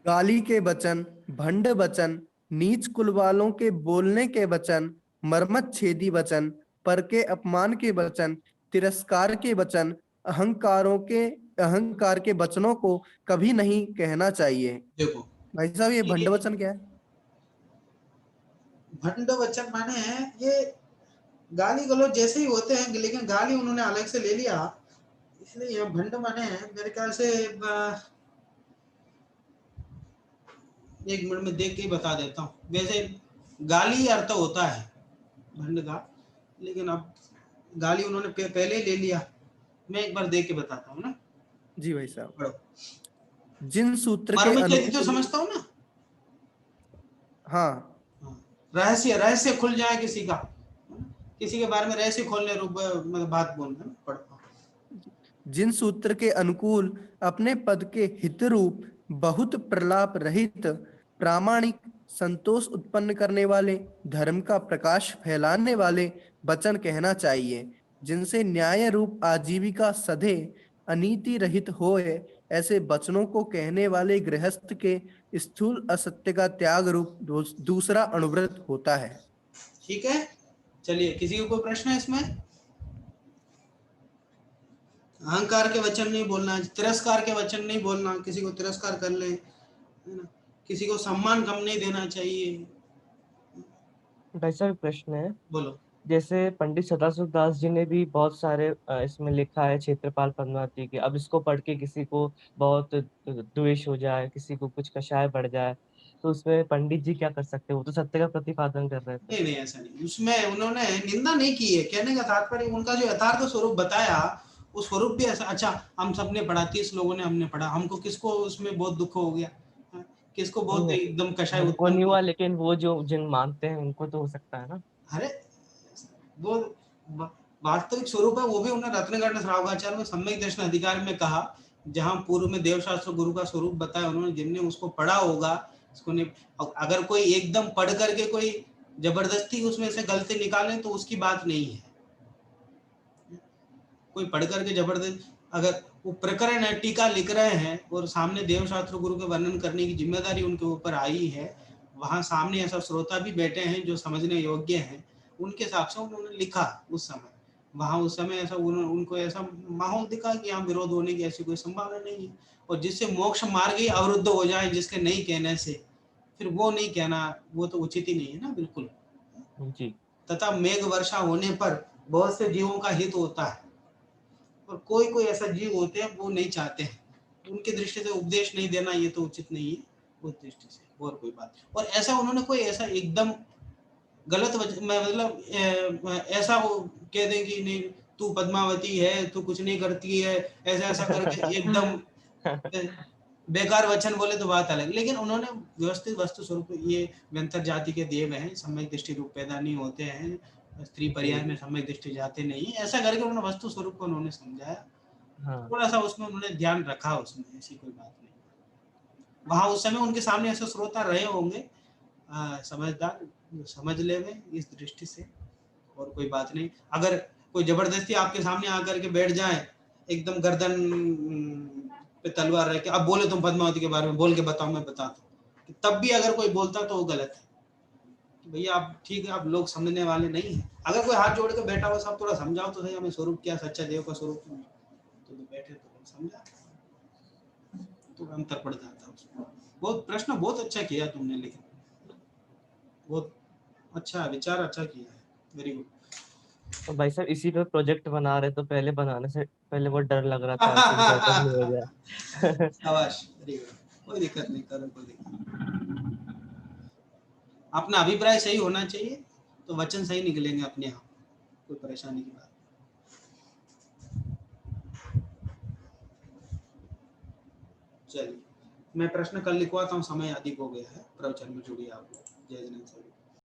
S10: गाली के वचन, भंड वचन, नीच कुल वालों के बोलने के वचन, मर्मत छेदी वचन, पर के अपमान के वचन, तिरस्कार के वचन, अहंकार के वचनों को कभी नहीं कहना चाहिए।
S1: देखो
S10: भाई साहब, ये भंड वचन क्या है?
S1: भंड वचन माने है ये गाली गलौज जैसे ही होते हैं, लेकिन गाली उन्होंने अलग से ले लिया, इसलिए यह भंड माने है मेरे ख्याल से। एक मिनट में देख के ही बता देता हूँ। वैसे गाली अर्थ होता है भंड का, लेकिन अब गाली उन्होंने पहले ही ले लिया। मैं एक बार देख के बताता हूँ ना।
S10: जी भाई साहब।
S1: पढ़ो।
S10: जिन सूत्र के
S1: मर्म छेदी तो
S10: अनुकूल,
S1: समझता हूँ ना।
S10: हाँ,
S1: रहस्य खुल जाए किसी का, किसी के बारे में रहस्य खोलने रूप मतलब बात बोलना। पढ़ो।
S10: जिन सूत्र के अनुकूल अपने पद के हित रूप बहुत प्रलाप रहित, प्रामाणिक, संतोष उत्पन्न करने वाले, धर्म का प्रकाश फैलाने वाले वचन कहना चाहिए, जिनसे न्याय रूप आजीविका सधे, अनीति रहित होए। ऐसे वचनों को कहने वाले गृहस्थ के स्थूल असत्य का त्याग रूप दूसरा अनुव्रत होता है।
S1: ठीक है, चलिए, किसी को कोई प्रश्न है इसमें? अहंकार के वचन नहीं बोलना, तिरस्कार के वचन नहीं बोलना, किसी को तिरस्कार कर ले, है ना, किसी को सम्मान कम नहीं देना चाहिए।
S4: भाई साहब एक प्रश्न है।
S1: बोलो।
S4: जैसे पंडित सदाशिव दास जी ने भी बहुत सारे इसमें लिखा है क्षेत्रपाल पद्मावती के। अब इसको पढ़ के किसी को बहुत द्वेष हो जाए, किसी को कुछ कषाय बढ़ जाए, तो उसमें पंडित जी क्या कर सकते हैं? वो तो सत्य का प्रतिपादन कर रहे थे।
S1: नहीं नहीं, ऐसा नहीं, उसमें उन्होंने निंदा नहीं की है। कहने का तात्पर्य उनका जो यथार्थ स्वरूप बताया, वो स्वरूप भी ऐसा। अच्छा, हम सबने पढ़ा, 30 लोगों ने हमने पढ़ा, हमको किसको उसमें बहुत दुख हो गया, किसको बहुत
S4: नहीं,
S1: एकदम कषाय
S4: हमको
S1: उत्पन्न
S4: नहीं
S1: हुआ।
S4: हुआ, लेकिन वो जो जिन मानते हैं उनको तो हो सकता है ना।
S1: अरे वो वास्तविक स्वरूप है, वो भी उन्होंने रत्नगण श्रावकाचार्य में सम्यक दर्शन अधिकार में कहा, जहां पूर्व में देवशास्त्र गुरु का स्वरूप बताया उन्होंने, जिनने उसको पढ़ा होगा उसको ने। अगर कोई एकदम पढ़ करके कोई जबरदस्ती उसमें से गलती निकाले तो उसकी बात नहीं है। कोई पढ़ करके जबरदस्त, अगर वो प्रकरण है, टीका लिख रहे हैं और सामने देवशास्त्र गुरु के वर्णन करने की जिम्मेदारी उनके ऊपर आई है, वहां सामने ऐसा श्रोता भी बैठे हैं जो समझने योग्य हैं, उनके हिसाब से उन्होंने लिखा उस समय। वहां उस समय ऐसा उनको ऐसा माहौल दिखा कि यहाँ विरोध होने की ऐसी कोई संभावना नहीं है, और जिससे मोक्ष मार्ग ही अवरुद्ध हो जाए जिसके नहीं कहने से, फिर वो नहीं कहना, वो तो उचित ही नहीं है ना, बिल्कुल।
S4: जी।
S1: तथा मेघ वर्षा होने पर बहुत से जीवों का हित होता है, और कोई कोई ऐसा जीव होते हैं वो नहीं चाहते हैं, उनकी दृष्टि से उपदेश नहीं देना ये तो उचित नहीं है उस दृष्टि से, और कोई बात। और ऐसा उन्होंने कोई ऐसा एकदम गलत मतलब ऐसा वो कह दें कि नहीं तू पद्मावती है, तू कुछ नहीं करती है, ऐसा ऐसा करके एकदम बेकार वचन बोले तो बात अलग। लेकिन उन्होंने व्यवस्थित वस्तु स्वरूप, ये व्यंतर जाति के देव हैं, सम्यक दृष्टि रूप पैदा नहीं होते हैं, स्त्री पर्याय में सम्यक दृष्टि जाते नहीं, ऐसा करके उन्होंने वस्तु स्वरूप को उन्होंने समझाया।
S4: हाँ।
S1: थोड़ा सा उसमें उन्होंने ध्यान रखा, उसमें ऐसी कोई बात नहीं। वहां उस समय उनके सामने ऐसे श्रोता रहे होंगे समझदार, समझ ले में इस दृष्टि से, और कोई बात नहीं। अगर कोई जबरदस्ती आपके सामने आकर के बैठ जाए, एकदम गर्दन पे तलवार रख के, अब बोले तुम पद्मावती के बारे में, बोल के बताओ, मैं बताता हूँ, तब भी अगर कोई बोलता तो वो गलत है। भैया आप ठीक है, आप लोग समझने वाले नहीं है। अगर कोई हाथ जोड़ के बैठा हो, सब थोड़ा समझाओ तो सही, हमें स्वरूप क्या, सच्चा देव का स्वरूप तो बैठे तो समझा। तो अंतर पड़ जाता है उसमें। बहुत प्रश्न बहुत अच्छा किया तुमने, लेकिन बहुत अच्छा विचार अच्छा किया है, वेरी गुड।
S4: तो भाई साहब इसी पे प्रोजेक्ट बना रहे, तो पहले बनाने से पहले बहुत डर लग रहा था कुछ गड़बड़ नहीं हो जाए।
S1: शाबाश, वेरी गुड, कोई दिक्कत नहीं, करो, कोई दिक्कत नहीं। अपना अभिप्राय सही होना चाहिए तो वचन सही निकलेंगे अपने आप, कोई परेशानी की बात। चलिए मैं प्रश्न कल लिखवाता हूँ, समय अधिक हो गया है, प्रवचन में जुड़िए आप लोग। जय जगन्नाथ।